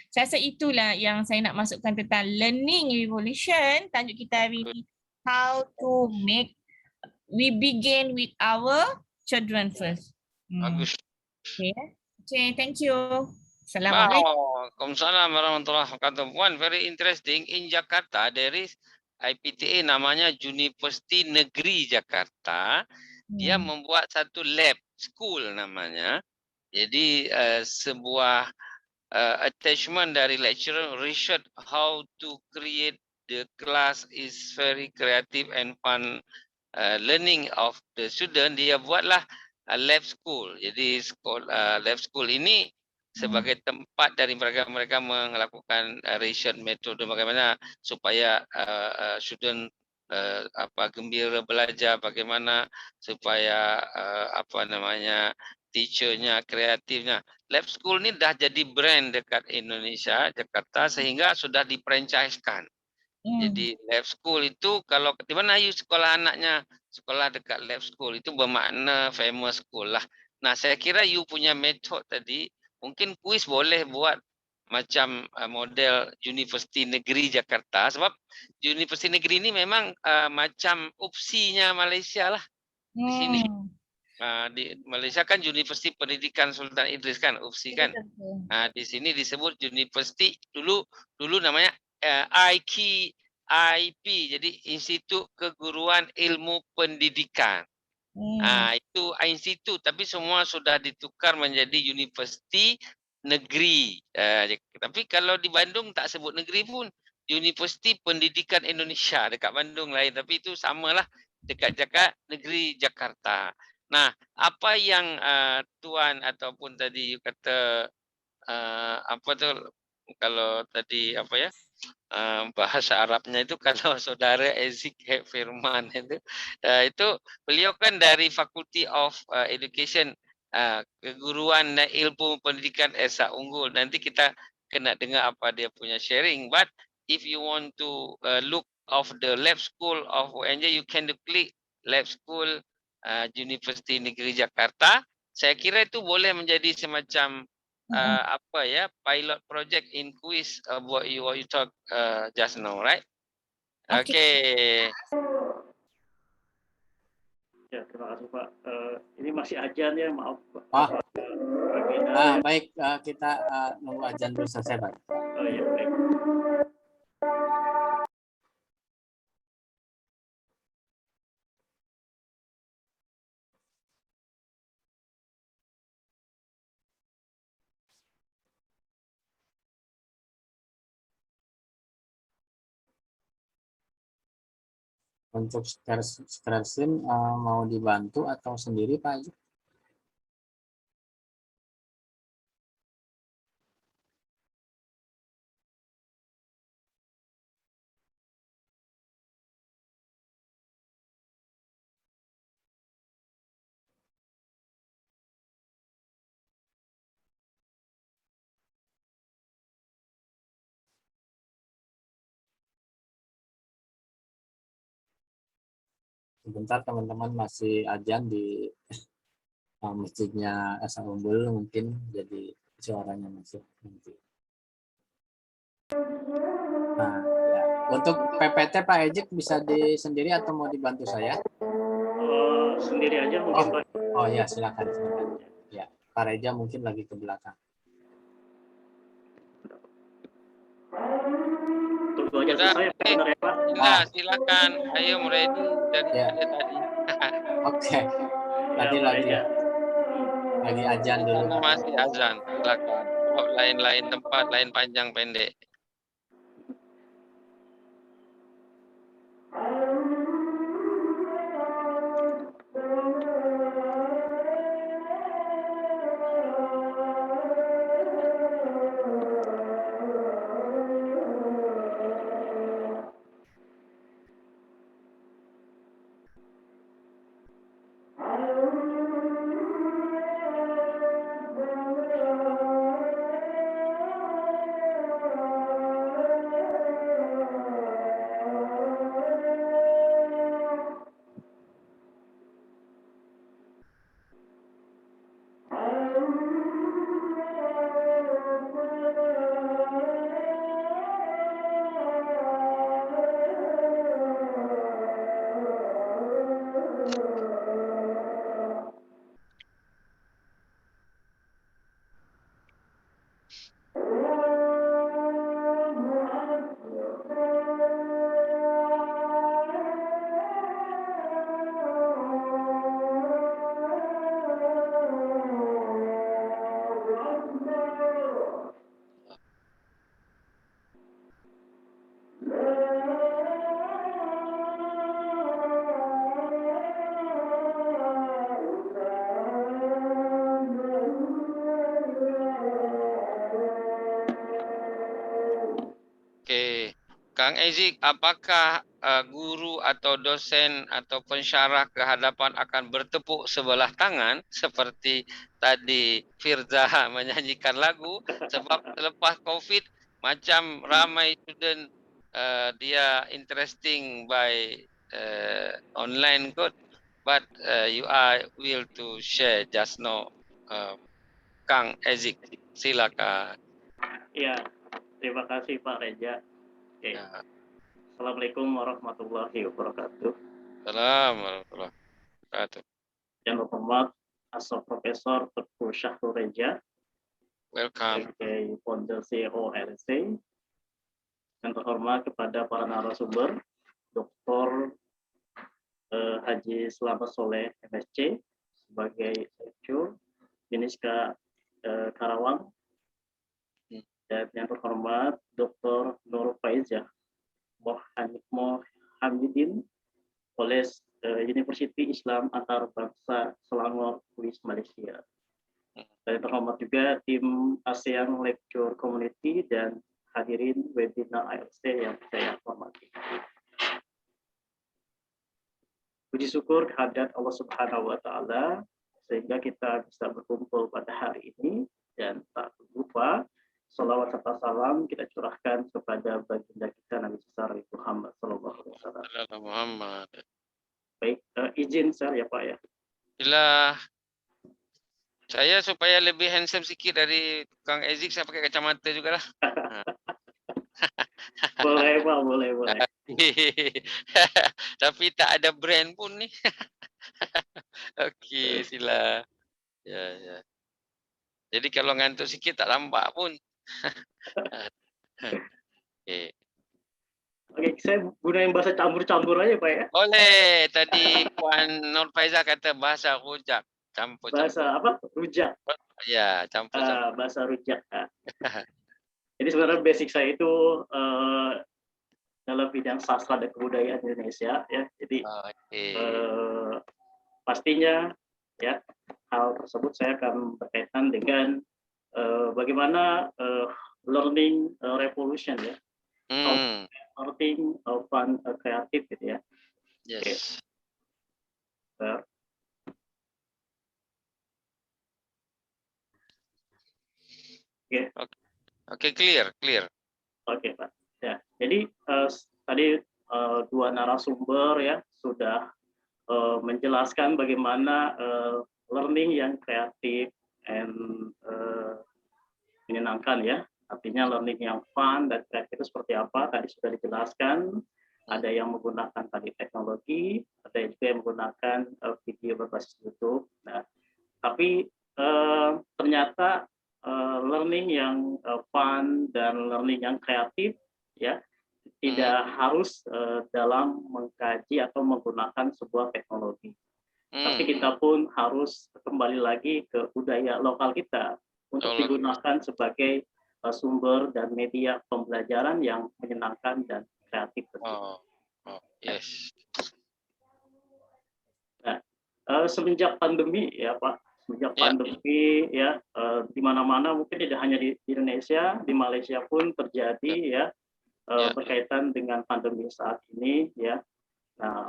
Saya rasa itulah yang saya nak masukkan tentang learning revolution. Tajuk kita hari ini, how to make, we begin with our children first. Bagus. Okay, thank you. Assalamualaikum. Waalaikumsalam warahmatullahi wabarakatuh. One very interesting, in Jakarta there is IPTA namanya University Negeri Jakarta. Dia membuat satu lab, school namanya, Jadi sebuah attachment dari lecturer research how to create the class is very creative and fun learning of the student. Dia buatlah lab school. Jadi lab school ini sebagai tempat dari mereka melakukan research metode bagaimana supaya student gembira belajar, bagaimana supaya teachernya kreatifnya. Lab school ini dah jadi brand dekat Indonesia, Jakarta, sehingga sudah di-franchise-kan. Jadi lab school itu kalau di mana you sekolah anaknya, sekolah dekat lab school itu bermakna famous school lah. Nah, saya kira you punya metode tadi, mungkin kuis boleh buat macam model Universiti Negeri Jakarta, sebab Universiti Negeri ini memang macam UPSI-nya Malaysia lah di sini. Di Malaysia kan Universiti Pendidikan Sultan Idris kan, UPSI kan. Di sini disebut Universiti dulu namanya IP, jadi Institut Keguruan Ilmu Pendidikan. Itu institut, tapi semua sudah ditukar menjadi Universiti Negeri. Tapi kalau di Bandung tak sebut negeri pun, Universiti Pendidikan Indonesia dekat Bandung lain, tapi itu samalah dekat Negeri Jakarta. Nah, apa yang Tuan ataupun tadi you kata kalau tadi bahasa Arabnya itu kalau saudara Ezik Firman itu beliau kan dari Faculty of Education Keguruan dan Ilmu Pendidikan Esa Unggul. Nanti kita kena dengar apa dia punya sharing. But if you want to look of the lab school of UNJ, you can click lab school Universiti Negeri Jakarta. Saya kira itu boleh menjadi semacam pilot project in quiz what you talk just now, right? Okay. Ya, terima kasih Pak. Ini masih ajan ya, maaf Pak. Baik, kita nunggu ajan dulu selesai Pak. Oh iya, baik. Untuk screen mau dibantu atau sendiri Pak Haji? Sebentar teman-teman, masih ajan di masjidnya Esa Unggul, mungkin jadi suaranya masuk nanti. Nah, ya. Untuk PPT Pak Ejik bisa sendiri atau mau dibantu saya? Sendiri aja mungkin Pak. Oh ya, silakan. Ya, Pak Reja mungkin lagi ke belakang. Tunggu aja selesai benar ya Pak. Nah, silakan. Ayo mulai dari tadi. Oke. Tadi lagi ajan dulu. Masih azan. Silakan. Lain-lain tempat, lain panjang pendek. Kang Ezik, apakah guru atau dosen atau pensyarah kehadapan akan bertepuk sebelah tangan seperti tadi Firza menyanyikan lagu, sebab selepas COVID macam ramai student dia interesting by online kot, but you are will to share just now, Kang Ezik, silakan. Ya, terima kasih Pak Reja. Oke. Ya. Assalamualaikum warahmatullahi wabarakatuh. Assalamualaikum warahmatullahi wabarakatuh. Yang terhormat Asal Profesor Teguh Syahrul Reja, Welcome. sebagai founder CEO LSC. Yang terhormat kepada para narasumber, Dr. Haji Selamat Soleh MSc sebagai Sekjur Biniska Karawang, dan yang terhormat Dr. Nur Faizah Mohamidin, oleh University Islam Antarbangsa Selangor, UIS Malaysia. Dan terhormat juga tim ASEAN Lecture Community dan hadirin webinar ALC yang saya hormati. Puji syukur kehadirat Allah Subhanahu wa Ta'ala sehingga kita bisa berkumpul pada hari ini, dan tak lupa salawat serta salam kita curahkan kepada baginda kita Nabi besar Muhammad Sallallahu Alaihi Wasallam. Baik, izin saya ya Pak ya. Bila saya supaya lebih handsome sikit dari Kang Ezik, saya pakai kacamata juga lah. Boleh Pak, boleh. Tapi tak ada brand pun ni. Okey, sila. Ya. Jadi kalau ngantuk sikit tak nampak pun. Okey. Oke, saya gunain bahasa campur-campur aja Pak ya. Boleh. Tadi Puan Nur Faizah kata bahasa rujak. Campur-campur. Bahasa apa? Rujak. Ya, campur-campur. Bahasa rujak. Jadi sebenarnya basic saya itu dalam bidang sastra dan kebudayaan Indonesia ya. Jadi pastinya ya hal tersebut saya akan berkaitan dengan bagaimana learning revolution ya. Learning fun kreatif gitu ya. Yes. Oke, clear. Oke, Pak. Ya, jadi tadi dua narasumber ya sudah menjelaskan bagaimana learning yang kreatif and menyenangkan ya. Artinya learning yang fun dan kreatif itu seperti apa tadi sudah dijelaskan. Ada yang menggunakan tadi teknologi, ada juga yang menggunakan video berbasis YouTube. Nah, tapi ternyata learning yang fun dan learning yang kreatif ya tidak harus dalam mengkaji atau menggunakan sebuah teknologi. Tapi kita pun harus kembali lagi ke budaya lokal kita untuk digunakan sebagai sumber dan media pembelajaran yang menyenangkan dan kreatif. Yes. Nah, semenjak pandemi ya Pak, pandemi ya di mana-mana, mungkin tidak hanya di Indonesia, di Malaysia pun terjadi ya berkaitan dengan pandemi saat ini ya. Nah,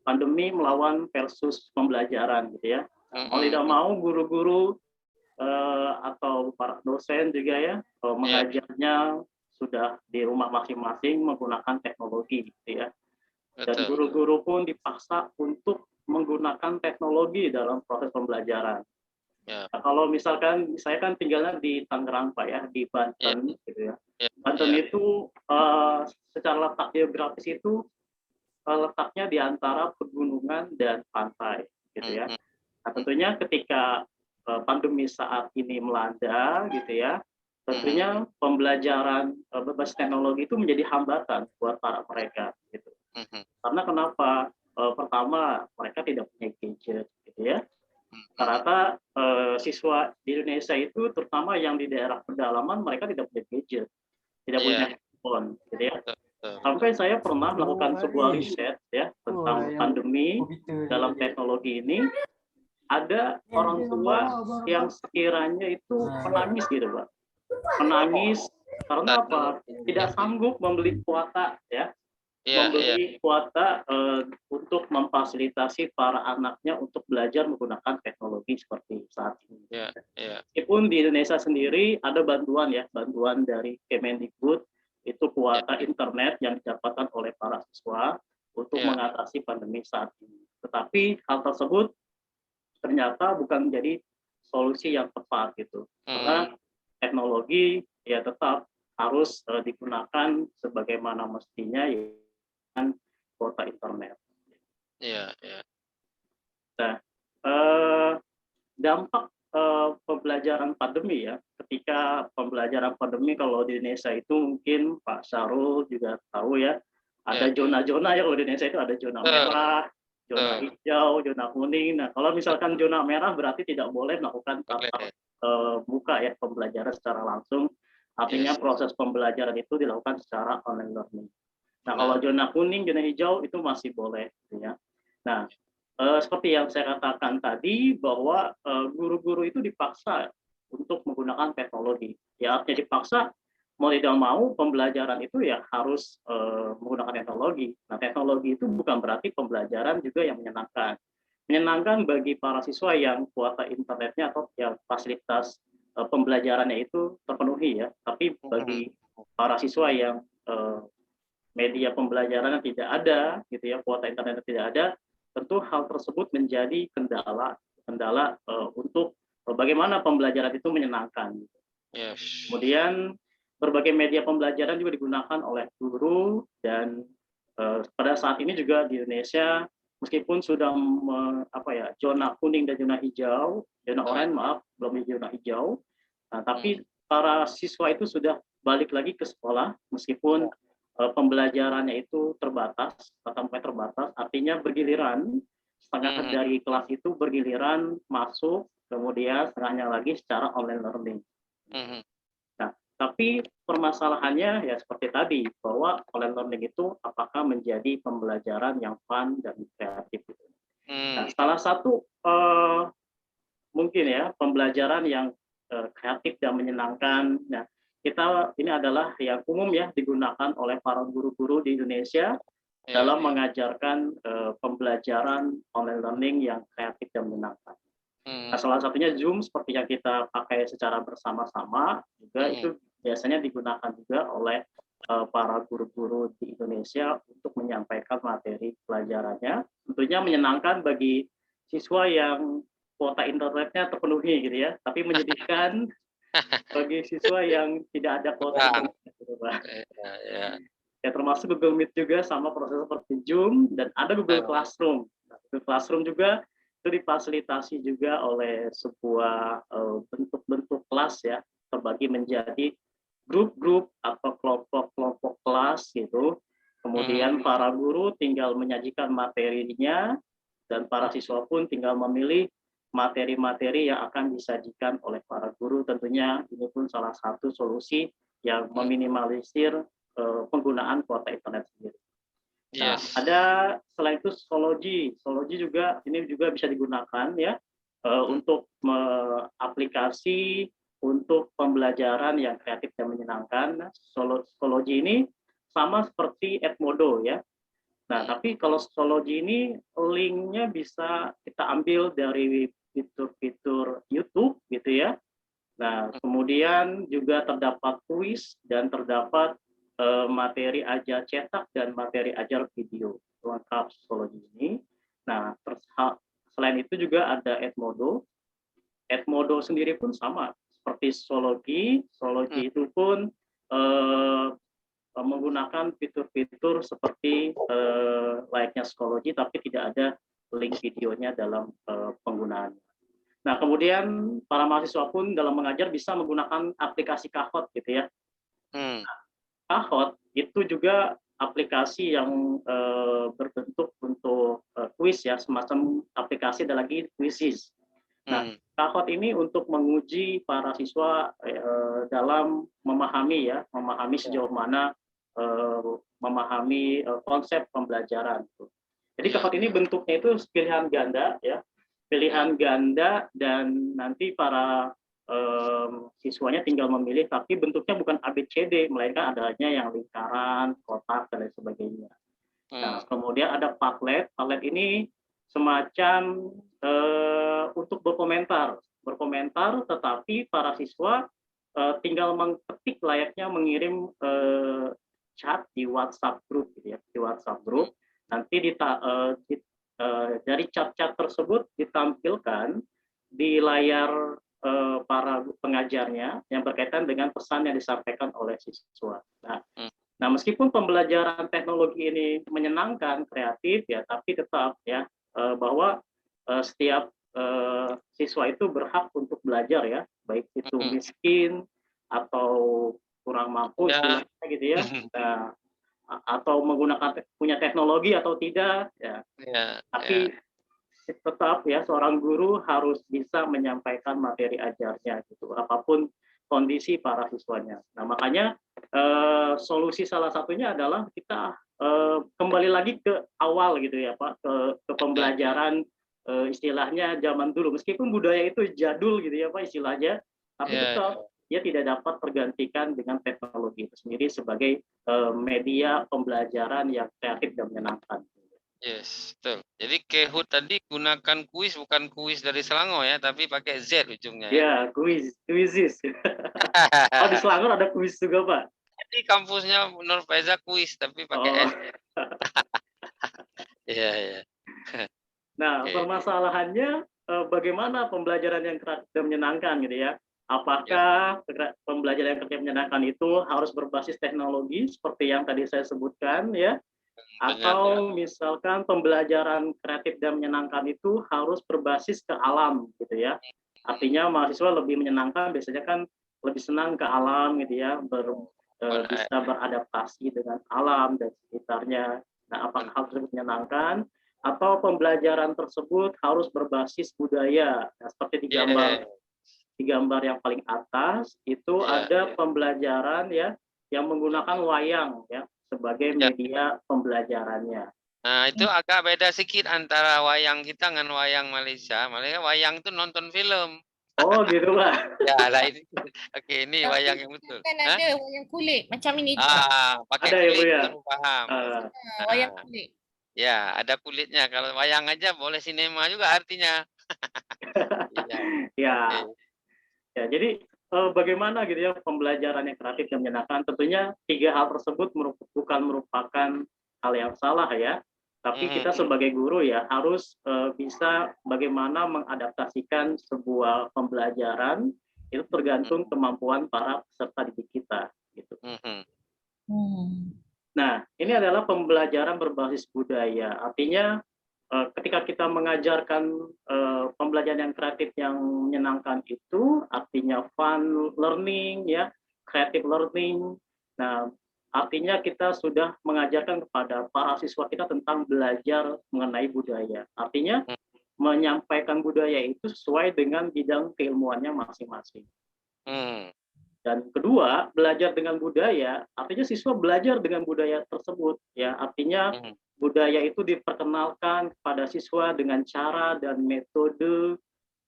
pandemi melawan versus pembelajaran gitu ya. Mau tidak mau guru-guru atau para dosen juga ya mengajarnya sudah di rumah masing-masing menggunakan teknologi gitu ya. Dan guru-guru pun dipaksa untuk menggunakan teknologi dalam proses pembelajaran. Nah, kalau misalkan saya kan tinggalnya di Tangerang Pak ya, di Banten gitu ya. Banten itu secara letak geografis itu letaknya di antara pegunungan dan pantai gitu ya. Nah, tentunya ketika pandemi saat ini melanda gitu ya, tentunya pembelajaran berbasis teknologi itu menjadi hambatan buat para mereka gitu. Karena kenapa? Pertama, mereka tidak punya gadget gitu ya. Rata siswa di Indonesia itu terutama yang di daerah pedalaman mereka tidak punya gadget, tidak punya handphone gitu ya. Sampai saya pernah melakukan sebuah riset ya tentang pandemi dalam teknologi ini. Ada orang tua yang sekiranya itu menangis gitu Pak. Menangis Karena apa? Tidak sanggup membeli kuota ya, Ya, membeli kuota untuk memfasilitasi para anaknya untuk belajar menggunakan teknologi seperti saat ini. ya, ya. Meskipun di Indonesia sendiri ada bantuan ya, bantuan dari Kemendikbud itu kuota internet yang didapatkan oleh para siswa untuk mengatasi pandemi saat ini. Tetapi hal tersebut ternyata bukan menjadi solusi yang tepat gitu. Karena teknologi ya tetap harus digunakan sebagaimana mestinya ya, dengan kuota internet. Iya, iya. Nah, dampak pembelajaran pandemi ya, ketika pembelajaran pandemi kalau di Indonesia itu mungkin Pak Syarul juga tahu ya, ada zona-zona ya, kalau di Indonesia itu ada zona merah, zona hijau, zona kuning. Nah, kalau misalkan zona merah berarti tidak boleh melakukan tatap muka ya, pembelajaran secara langsung. Artinya proses pembelajaran itu dilakukan secara online learning. Nah, kalau zona kuning, zona hijau itu masih boleh ya. Nah, seperti yang saya katakan tadi bahwa guru-guru itu dipaksa untuk menggunakan teknologi. Ya, artinya dipaksa mau tidak mau pembelajaran itu ya harus menggunakan teknologi. Nah, teknologi itu bukan berarti pembelajaran juga yang menyenangkan. Menyenangkan bagi para siswa yang kuota internetnya atau yang fasilitas pembelajarannya itu terpenuhi ya. Tapi bagi para siswa yang media pembelajaran tidak ada, gitu ya, kuota internet tidak ada, tentu hal tersebut menjadi kendala untuk bagaimana pembelajaran itu menyenangkan. Yes. Kemudian berbagai media pembelajaran juga digunakan oleh guru dan pada saat ini juga di Indonesia meskipun sudah zona kuning dan zona hijau, zona oranye maaf belum di zona hijau, nah, tapi para siswa itu sudah balik lagi ke sekolah meskipun pembelajarannya itu terbatas, tatap muka terbatas, artinya bergiliran, setengah dari kelas itu bergiliran masuk, kemudian setengahnya lagi secara online learning. Nah, tapi permasalahannya ya seperti tadi, bahwa online learning itu apakah menjadi pembelajaran yang fun dan kreatif. Nah, salah satu mungkin ya pembelajaran yang kreatif dan menyenangkan. Nah, ini adalah yang umum ya digunakan oleh para guru-guru di Indonesia dalam mengajarkan pembelajaran online learning yang kreatif dan menyenangkan. Nah, salah satunya Zoom seperti yang kita pakai secara bersama-sama juga itu biasanya digunakan juga oleh para guru-guru di Indonesia untuk menyampaikan materi pelajarannya. Tentunya menyenangkan bagi siswa yang kuota internetnya terpenuhi gitu ya, tapi menyedihkan bagi siswa yang tidak ada kuota internet gitu, Pak. Ya, termasuk Google Meet juga sama proses seperti Zoom dan ada Google Classroom. Nah, Google Classroom juga itu difasilitasi juga oleh sebuah bentuk-bentuk kelas ya, terbagi menjadi grup-grup atau kelompok-kelompok kelas gitu. Kemudian para guru tinggal menyajikan materinya dan para siswa pun tinggal memilih materi-materi yang akan disajikan oleh para guru. Tentunya ini pun salah satu solusi yang meminimalisir penggunaan kuota internet sendiri. Nah, ada selain itu Sology juga ini juga bisa digunakan ya untuk aplikasi untuk pembelajaran yang kreatif dan menyenangkan. Sology ini sama seperti Edmodo ya. Nah, tapi kalau Sology ini linknya bisa kita ambil dari fitur-fitur YouTube gitu ya. Nah, kemudian juga terdapat kuis dan terdapat materi ajar cetak dan materi ajar video lengkap Sology ini. Nah, selain itu juga ada Edmodo. Edmodo sendiri pun sama seperti Sology itu pun menggunakan fitur-fitur seperti layaknya Schoology, tapi tidak ada link videonya dalam penggunaannya. Nah, kemudian para mahasiswa pun dalam mengajar bisa menggunakan aplikasi Kahoot gitu ya. Kahoot itu juga aplikasi yang berbentuk untuk kuis ya, semacam aplikasi ada lagi Quizzes. Nah, Kahoot ini untuk menguji para siswa dalam memahami sejauh mana memahami konsep pembelajaran. Jadi Kahoot ini bentuknya itu pilihan ganda ya, pilihan ganda dan nanti para siswanya tinggal memilih, tapi bentuknya bukan ABCD, melainkan adanya yang lingkaran, kotak, dan lain sebagainya. Nah, kemudian ada Padlet. Padlet ini semacam untuk berkomentar, tetapi para siswa tinggal mengetik layaknya mengirim chat di WhatsApp group, gitu ya, di WhatsApp group. Nanti dari chat-chat tersebut ditampilkan di layar para pengajarnya yang berkaitan dengan pesan yang disampaikan oleh siswa. Nah, meskipun pembelajaran teknologi ini menyenangkan, kreatif ya, tapi tetap ya bahwa setiap siswa itu berhak untuk belajar ya, baik itu miskin atau kurang mampu gitu ya, atau menggunakan punya teknologi atau tidak ya. Tapi tetap ya seorang guru harus bisa menyampaikan materi ajarnya gitu, apapun kondisi para siswanya. Nah, makanya solusi salah satunya adalah kita kembali lagi ke awal gitu ya Pak, ke pembelajaran istilahnya zaman dulu. Meskipun budaya itu jadul gitu ya Pak istilahnya, tapi tetap dia tidak dapat tergantikan dengan teknologi itu sendiri sebagai media pembelajaran yang kreatif dan menyenangkan. Yes, betul. Jadi Kahoot tadi gunakan kuis, bukan kuis dari Selangor ya, tapi pakai Z ujungnya ya. Ya, kuisis. Oh, di Selangor ada kuis juga, Pak. Jadi kampusnya Nur Faiza kuis, tapi pakai S. Iya, iya. Nah, permasalahannya bagaimana pembelajaran yang kreatif dan menyenangkan gitu ya. Apakah pembelajaran yang kreatif menyenangkan itu harus berbasis teknologi seperti yang tadi saya sebutkan ya? Atau misalkan pembelajaran kreatif dan menyenangkan itu harus berbasis ke alam gitu ya. Artinya mahasiswa lebih menyenangkan, biasanya kan lebih senang ke alam gitu ya, bisa beradaptasi dengan alam dan sekitarnya. Nah, apakah hal tersebut menyenangkan? Atau pembelajaran tersebut harus berbasis budaya. Nah, seperti di gambar yang paling atas itu ada pembelajaran ya yang menggunakan wayang ya sebagai media pembelajarannya. Nah, itu agak beda sedikit antara wayang kita dengan wayang Malaysia. Malaysia wayang itu nonton film. Oh, gitu Pak. Ya, lah ini. Oke, ini wayang yang betul. Kan ada wayang kulit macam ini. Pakai ada kulit, ya, baru paham. Wayang kulit. Ya, ada kulitnya. Kalau wayang aja boleh sinema juga artinya. Ya, jadi bagaimana gitu ya pembelajaran yang kreatif dan menyenangkan? Tentunya tiga hal tersebut bukan merupakan hal yang salah ya, tapi kita sebagai guru ya harus bisa bagaimana mengadaptasikan sebuah pembelajaran itu tergantung kemampuan para peserta didik kita gitu. Nah, ini adalah pembelajaran berbasis budaya. Artinya ketika kita mengajarkan pembelajaran yang kreatif yang menyenangkan itu, artinya fun learning, ya, creative learning. Nah, artinya kita sudah mengajarkan kepada para siswa kita tentang belajar mengenai budaya. Artinya menyampaikan budaya itu sesuai dengan bidang keilmuannya masing-masing. Dan kedua, belajar dengan budaya, artinya siswa belajar dengan budaya tersebut, ya, artinya budaya itu diperkenalkan kepada siswa dengan cara dan metode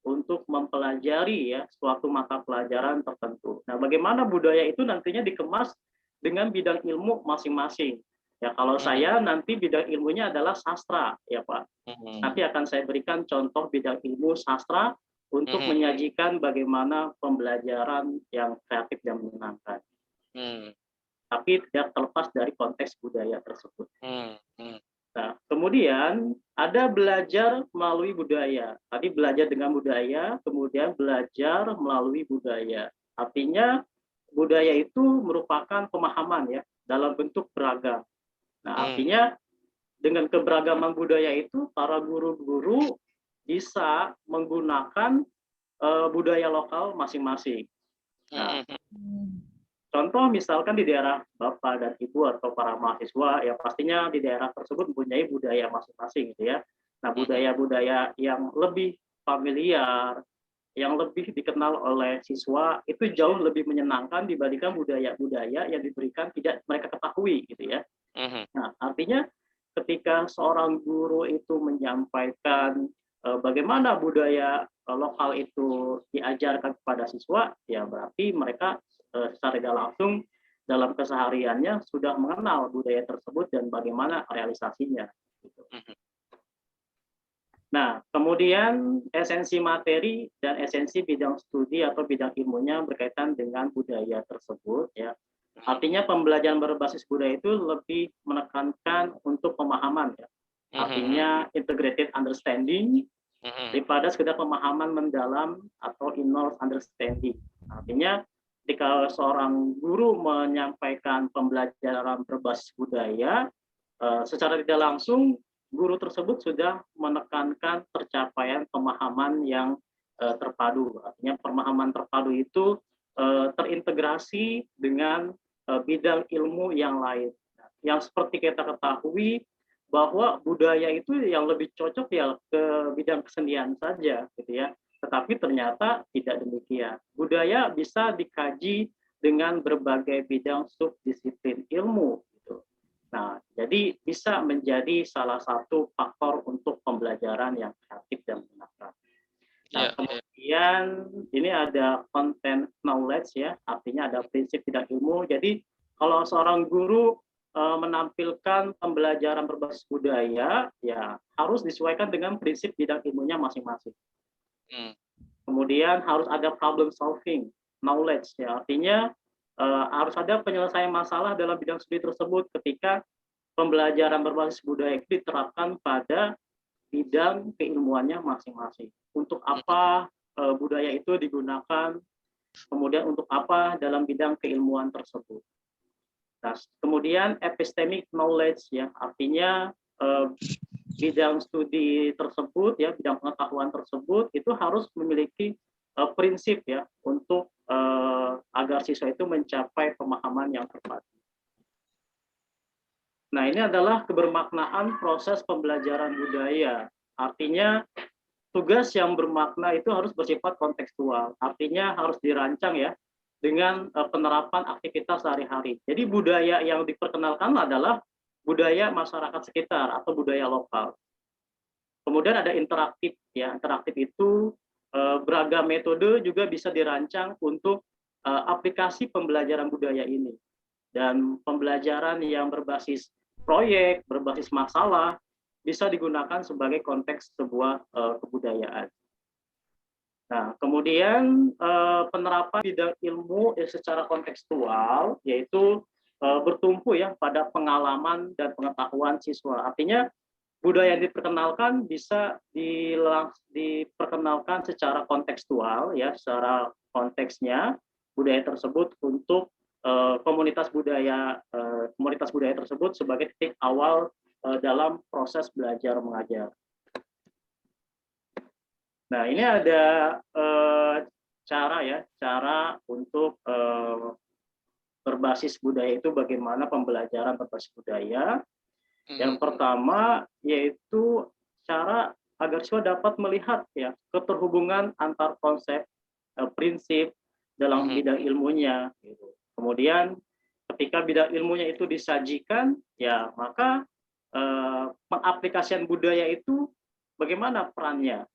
untuk mempelajari ya suatu mata pelajaran tertentu. Nah, bagaimana budaya itu nantinya dikemas dengan bidang ilmu masing-masing. Ya, kalau saya nanti bidang ilmunya adalah sastra, ya Pak. Nanti akan saya berikan contoh bidang ilmu sastra untuk menyajikan bagaimana pembelajaran yang kreatif dan menyenangkan. Tapi tidak terlepas dari konteks budaya tersebut. Nah, kemudian ada belajar melalui budaya. Tadi belajar dengan budaya, kemudian belajar melalui budaya. Artinya budaya itu merupakan pemahaman ya dalam bentuk beragam. Nah, artinya dengan keberagaman budaya itu para guru-guru bisa menggunakan budaya lokal masing-masing. Nah, contoh misalkan di daerah Bapak dan Ibu atau para mahasiswa, ya pastinya di daerah tersebut mempunyai budaya masing-masing gitu ya. Nah, budaya-budaya yang lebih familiar, yang lebih dikenal oleh siswa itu jauh lebih menyenangkan dibandingkan budaya-budaya yang diberikan tidak mereka ketahui gitu ya. Nah, artinya ketika seorang guru itu menyampaikan bagaimana budaya lokal itu diajarkan kepada siswa, ya berarti mereka secara tidak langsung dalam kesehariannya sudah mengenal budaya tersebut dan bagaimana realisasinya. Gitu. Nah, kemudian esensi materi dan esensi bidang studi atau bidang ilmunya berkaitan dengan budaya tersebut, ya. Artinya pembelajaran berbasis budaya itu lebih menekankan untuk pemahaman, ya. Artinya integrated understanding daripada sekedar pemahaman mendalam atau involved understanding. Artinya ketika seorang guru menyampaikan pembelajaran berbasis budaya, secara tidak langsung guru tersebut sudah menekankan tercapaian pemahaman yang terpadu. Artinya pemahaman terpadu itu terintegrasi dengan bidang ilmu yang lain. Yang seperti kita ketahui bahwa budaya itu yang lebih cocok ya ke bidang kesenian saja, gitu ya. Tetapi ternyata tidak demikian. Budaya bisa dikaji dengan berbagai bidang subdisiplin ilmu. Nah, jadi bisa menjadi salah satu faktor untuk pembelajaran yang kreatif dan menyenangkan. Nah, kemudian ini ada content knowledge, ya, artinya ada prinsip bidang ilmu. Jadi kalau seorang guru menampilkan pembelajaran berbasis budaya, ya harus disesuaikan dengan prinsip bidang ilmunya masing-masing. Kemudian harus ada problem solving knowledge, ya, artinya harus ada penyelesaian masalah dalam bidang studi tersebut ketika pembelajaran berbasis budaya itu diterapkan pada bidang keilmuannya masing-masing. Untuk apa budaya itu digunakan, kemudian untuk apa dalam bidang keilmuan tersebut. Nah, kemudian epistemic knowledge, ya, artinya bidang studi tersebut, ya, bidang pengetahuan tersebut itu harus memiliki prinsip, ya, untuk agar siswa itu mencapai pemahaman yang tepat. Nah, ini adalah kebermaknaan proses pembelajaran budaya. Artinya tugas yang bermakna itu harus bersifat kontekstual. Artinya harus dirancang, ya, dengan penerapan aktivitas sehari-hari. Jadi budaya yang diperkenalkan adalah budaya masyarakat sekitar atau budaya lokal. Kemudian ada interaktif, ya. Interaktif itu beragam metode juga bisa dirancang untuk aplikasi pembelajaran budaya ini. Dan pembelajaran yang berbasis proyek, berbasis masalah, bisa digunakan sebagai konteks sebuah kebudayaan. Nah, kemudian penerapan bidang ilmu secara kontekstual, yaitu bertumpu, ya, pada pengalaman dan pengetahuan siswa. Artinya budaya yang diperkenalkan bisa diperkenalkan secara kontekstual, ya, secara konteksnya budaya tersebut untuk komunitas budaya tersebut sebagai titik awal dalam proses belajar mengajar. Nah, ini ada cara untuk berbasis budaya itu bagaimana pembelajaran berbasis budaya. Yang pertama yaitu cara agar siswa dapat melihat, ya, keterhubungan antar konsep prinsip dalam bidang ilmunya. Gitu. Kemudian ketika bidang ilmunya itu disajikan, ya, maka pengaplikasian budaya itu bagaimana perannya.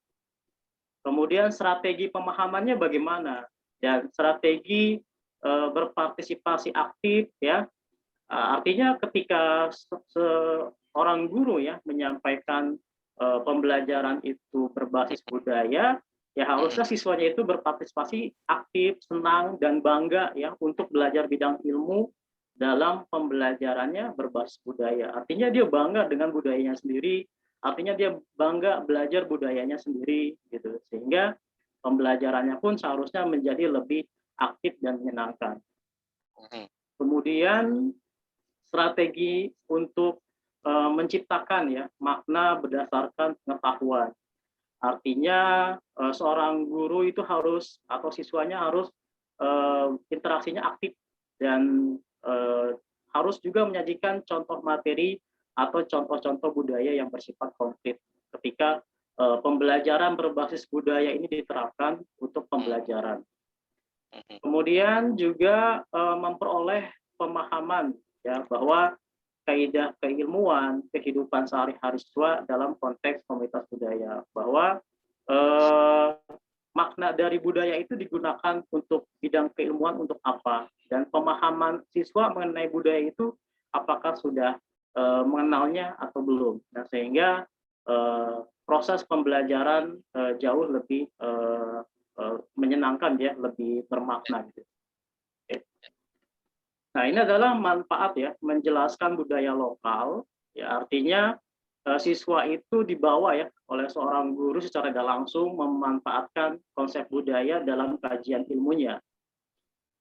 Kemudian strategi pemahamannya bagaimana, dan strategi berpartisipasi aktif, ya. Artinya ketika seorang guru, ya, menyampaikan pembelajaran itu berbasis budaya, ya harusnya siswanya itu berpartisipasi aktif, senang, dan bangga, ya, untuk belajar bidang ilmu dalam pembelajarannya berbasis budaya. Artinya dia bangga dengan budayanya sendiri, artinya dia bangga belajar budayanya sendiri, gitu. Sehingga pembelajarannya pun seharusnya menjadi lebih aktif dan menyenangkan. Kemudian strategi untuk menciptakan, ya, makna berdasarkan pengetahuan. Artinya seorang guru itu harus, atau siswanya harus interaksinya aktif dan harus juga menyajikan contoh materi atau contoh-contoh budaya yang bersifat konkret ketika pembelajaran berbasis budaya ini diterapkan untuk pembelajaran. Kemudian juga memperoleh pemahaman, ya, bahwa kaidah keilmuan kehidupan sehari-hari siswa dalam konteks komunitas budaya, bahwa makna dari budaya itu digunakan untuk bidang keilmuan untuk apa, dan pemahaman siswa mengenai budaya itu apakah sudah mengenalnya atau belum. Nah, sehingga proses pembelajaran jauh lebih menyenangkan ya, lebih bermakna gitu. Nah, ini adalah manfaat ya, menjelaskan budaya lokal, ya artinya siswa itu dibawa ya oleh seorang guru secara tidak langsung memanfaatkan konsep budaya dalam kajian ilmunya.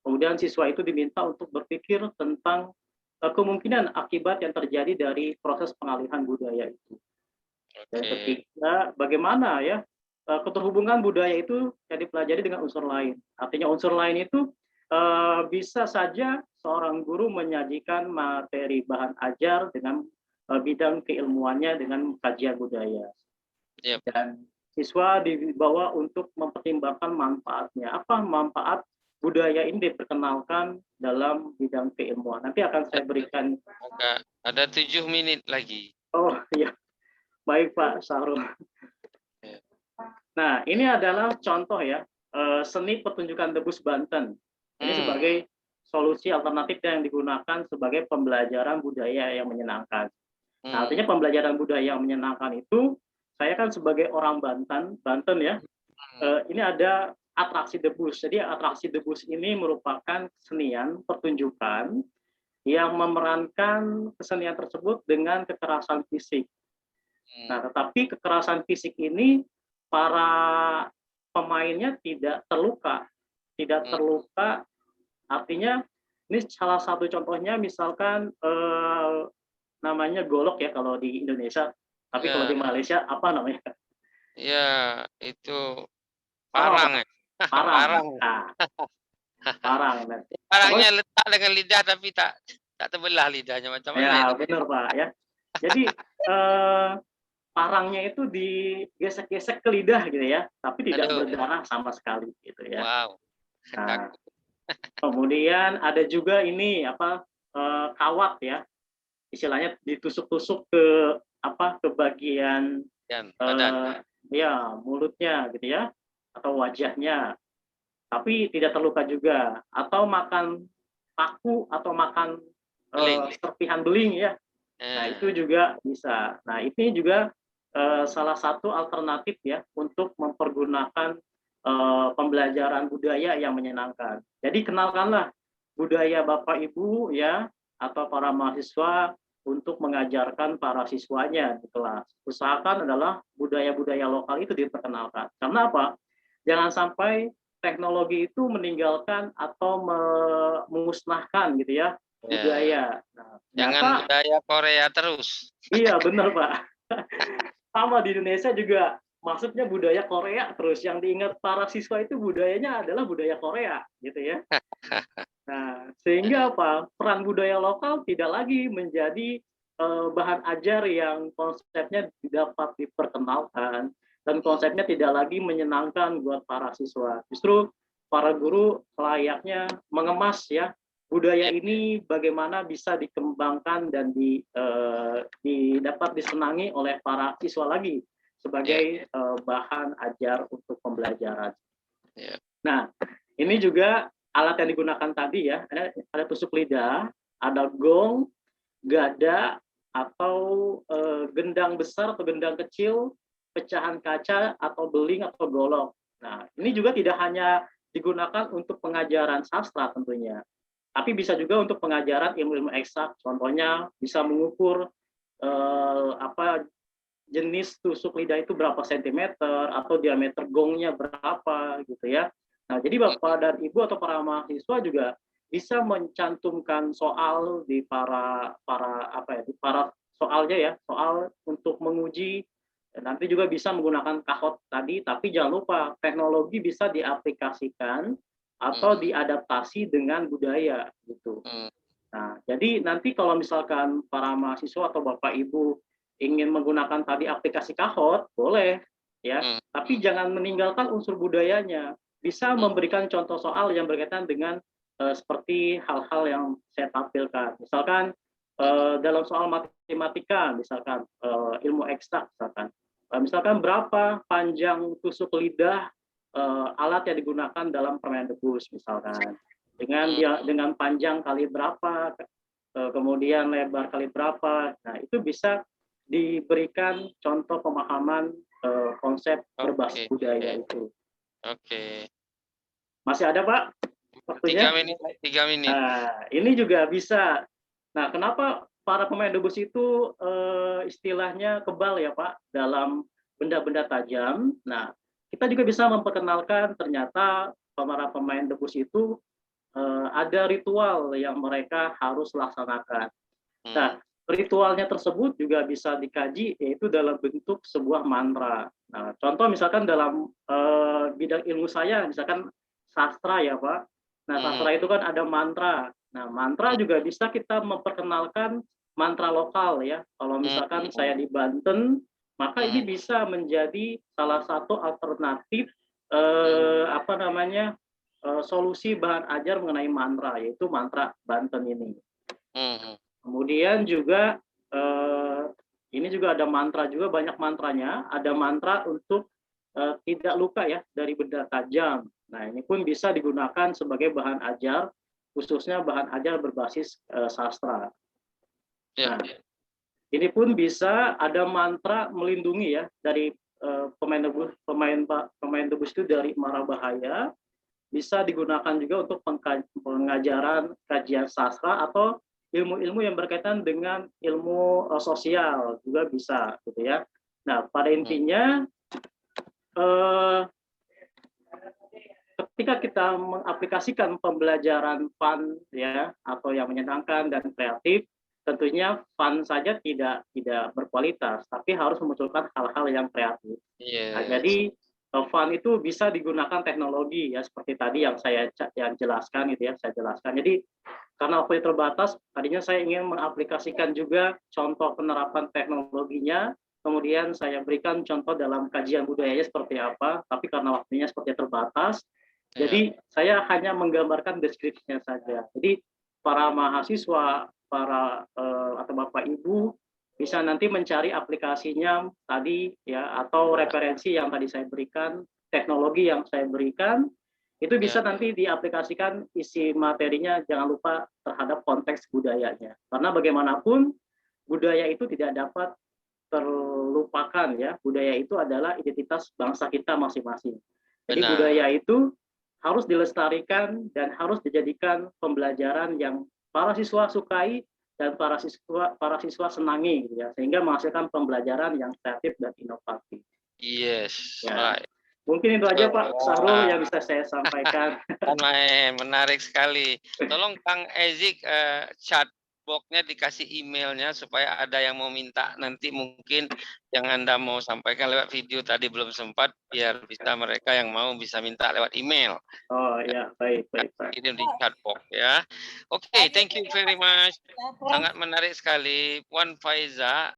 Kemudian siswa itu diminta untuk berpikir tentang kemungkinan akibat yang terjadi dari proses pengalihan budaya itu. Dan ketiga, bagaimana ya keterhubungan budaya itu yang dipelajari dengan unsur lain. Artinya unsur lain itu bisa saja seorang guru menyajikan materi bahan ajar dengan bidang keilmuannya dengan kajian budaya. Dan siswa dibawa untuk mempertimbangkan manfaatnya. Apa manfaat budaya ini diperkenalkan dalam bidang keilmuan? Nanti akan saya berikan. Ada 7 menit lagi. Oh iya, baik Pak Sahrul. Nah, ini adalah contoh ya, seni pertunjukan debus Banten. Ini sebagai solusi alternatif yang digunakan sebagai pembelajaran budaya yang menyenangkan. Nah, artinya pembelajaran budaya yang menyenangkan itu, saya kan sebagai orang Banten ya, ini ada atraksi debus. Jadi atraksi debus ini merupakan kesenian pertunjukan yang memerankan kesenian tersebut dengan kekerasan fisik. Nah, tetapi kekerasan fisik ini para pemainnya tidak terluka. Artinya ini salah satu contohnya, misalkan namanya golok ya kalau di Indonesia, tapi kalau di Malaysia apa namanya? Ya, itu parang. Parang. Parang. Parangnya letak dengan lidah tapi tak terbelah lidahnya, macam mana? Ya, benar Pak ya. Jadi parangnya itu digesek-gesek ke lidah gitu ya, tapi tidak berdarah sama sekali gitu ya. Wow. Nah, kemudian ada juga ini kawat ya, istilahnya ditusuk-tusuk ke bagian ya mulutnya gitu ya, atau wajahnya, tapi tidak terluka juga. Atau makan paku atau makan serpihan beling ya, nah itu juga bisa. Nah, ini juga salah satu alternatif ya untuk mempergunakan pembelajaran budaya yang menyenangkan. Jadi kenalkanlah budaya Bapak Ibu ya, atau para mahasiswa untuk mengajarkan para siswanya di kelas. Usahakan adalah budaya-budaya lokal itu diperkenalkan. Karena apa? Jangan sampai teknologi itu meninggalkan atau memusnahkan gitu ya budaya. Nah, jangan budaya Korea terus. Iya benar Pak. Sama di Indonesia juga. Maksudnya budaya Korea terus, yang diingat para siswa itu budayanya adalah budaya Korea gitu ya. Nah, sehingga apa? Peran budaya lokal tidak lagi menjadi bahan ajar yang konsepnya dapat diperkenalkan dan konsepnya tidak lagi menyenangkan buat para siswa. Justru para guru layaknya mengemas ya budaya ini bagaimana bisa dikembangkan dan dapat disenangi oleh para siswa lagi sebagai bahan ajar untuk pembelajaran. Nah, ini juga alat yang digunakan tadi ya, ada tusuk lidah, ada gong, gada, atau gendang besar atau gendang kecil, pecahan kaca, atau beling atau golok. Nah, ini juga tidak hanya digunakan untuk pengajaran sastra tentunya, tapi bisa juga untuk pengajaran ilmu-ilmu eksak. Contohnya bisa mengukur jenis tusuk lidah itu berapa sentimeter, atau diameter gongnya berapa gitu ya. Nah, jadi Bapak dan Ibu atau para mahasiswa juga bisa mencantumkan soal di para soalnya ya, soal untuk menguji. Nanti juga bisa menggunakan kahot tadi, tapi jangan lupa teknologi bisa diaplikasikan atau diadaptasi dengan budaya gitu. Nah, jadi nanti kalau misalkan para mahasiswa atau Bapak Ibu ingin menggunakan tadi aplikasi kahot, boleh ya, tapi jangan meninggalkan unsur budayanya. Bisa memberikan contoh soal yang berkaitan dengan seperti hal-hal yang saya tampilkan. Misalkan dalam soal matematika, misalkan ilmu eksak, misalkan berapa panjang tusuk lidah alat yang digunakan dalam permainan debus, misalkan dengan panjang kali berapa, kemudian lebar kali berapa. Nah, itu bisa diberikan contoh pemahaman konsep berbasis budaya itu. Oke. Masih ada, Pak? Waktunya? 3 menit. Nah, ini juga bisa. Nah, kenapa para pemain debus itu istilahnya kebal ya, Pak, dalam benda-benda tajam? Nah, kita juga bisa memperkenalkan ternyata para pemain debus itu ada ritual yang mereka harus laksanakan. Nah, ritualnya tersebut juga bisa dikaji, yaitu dalam bentuk sebuah mantra. Nah, contoh misalkan dalam bidang ilmu saya, misalkan sastra ya, Pak. Nah, sastra itu kan ada mantra. Nah, mantra juga bisa kita memperkenalkan mantra lokal ya. Kalau misalkan saya di Banten, maka ini bisa menjadi salah satu alternatif solusi bahan ajar mengenai mantra, yaitu mantra Banten ini. Kemudian juga ini juga ada mantra juga, banyak mantranya. Ada mantra untuk tidak luka ya dari benda tajam. Nah, ini pun bisa digunakan sebagai bahan ajar, khususnya bahan ajar berbasis sastra. Nah, ini pun bisa ada mantra melindungi ya dari pemain debus itu dari mara bahaya. Bisa digunakan juga untuk pengajaran kajian sastra atau ilmu-ilmu yang berkaitan dengan ilmu sosial juga bisa gitu ya. Nah, pada intinya ketika kita mengaplikasikan pembelajaran fun ya atau yang menyenangkan dan kreatif, tentunya fun saja tidak berkualitas, tapi harus memunculkan hal-hal yang kreatif. Nah, jadi fun itu bisa digunakan teknologi ya, seperti tadi yang saya jelaskan gitu ya, saya jelaskan. Jadi karena waktu terbatas, tadinya saya ingin mengaplikasikan juga contoh penerapan teknologinya, kemudian saya berikan contoh dalam kajian budayanya seperti apa, tapi karena waktunya seperti terbatas, jadi saya hanya menggambarkan deskripsinya saja. Jadi para mahasiswa, atau Bapak Ibu bisa nanti mencari aplikasinya tadi ya, atau referensi yang tadi saya berikan, teknologi yang saya berikan, itu bisa nanti diaplikasikan isi materinya, jangan lupa terhadap konteks budayanya. Karena bagaimanapun budaya itu tidak dapat terlupakan ya. Budaya itu adalah identitas bangsa kita masing-masing. Jadi budaya itu harus dilestarikan dan harus dijadikan pembelajaran yang para siswa sukai dan para siswa senangi gitu ya, sehingga menghasilkan pembelajaran yang kreatif dan inovatif. Yes, ya. right. Mungkin itu aja Pak Sahrul yang bisa saya sampaikan. Menarik sekali. Tolong Kang Ezik chat box-nya dikasih emailnya supaya ada yang mau minta nanti, mungkin yang Anda mau sampaikan lewat video tadi belum sempat, biar bisa mereka yang mau bisa minta lewat email. Oh ya, baik Pak. Ini di chat box ya. Oke, thank you very much. Sangat menarik sekali, Puan Faiza.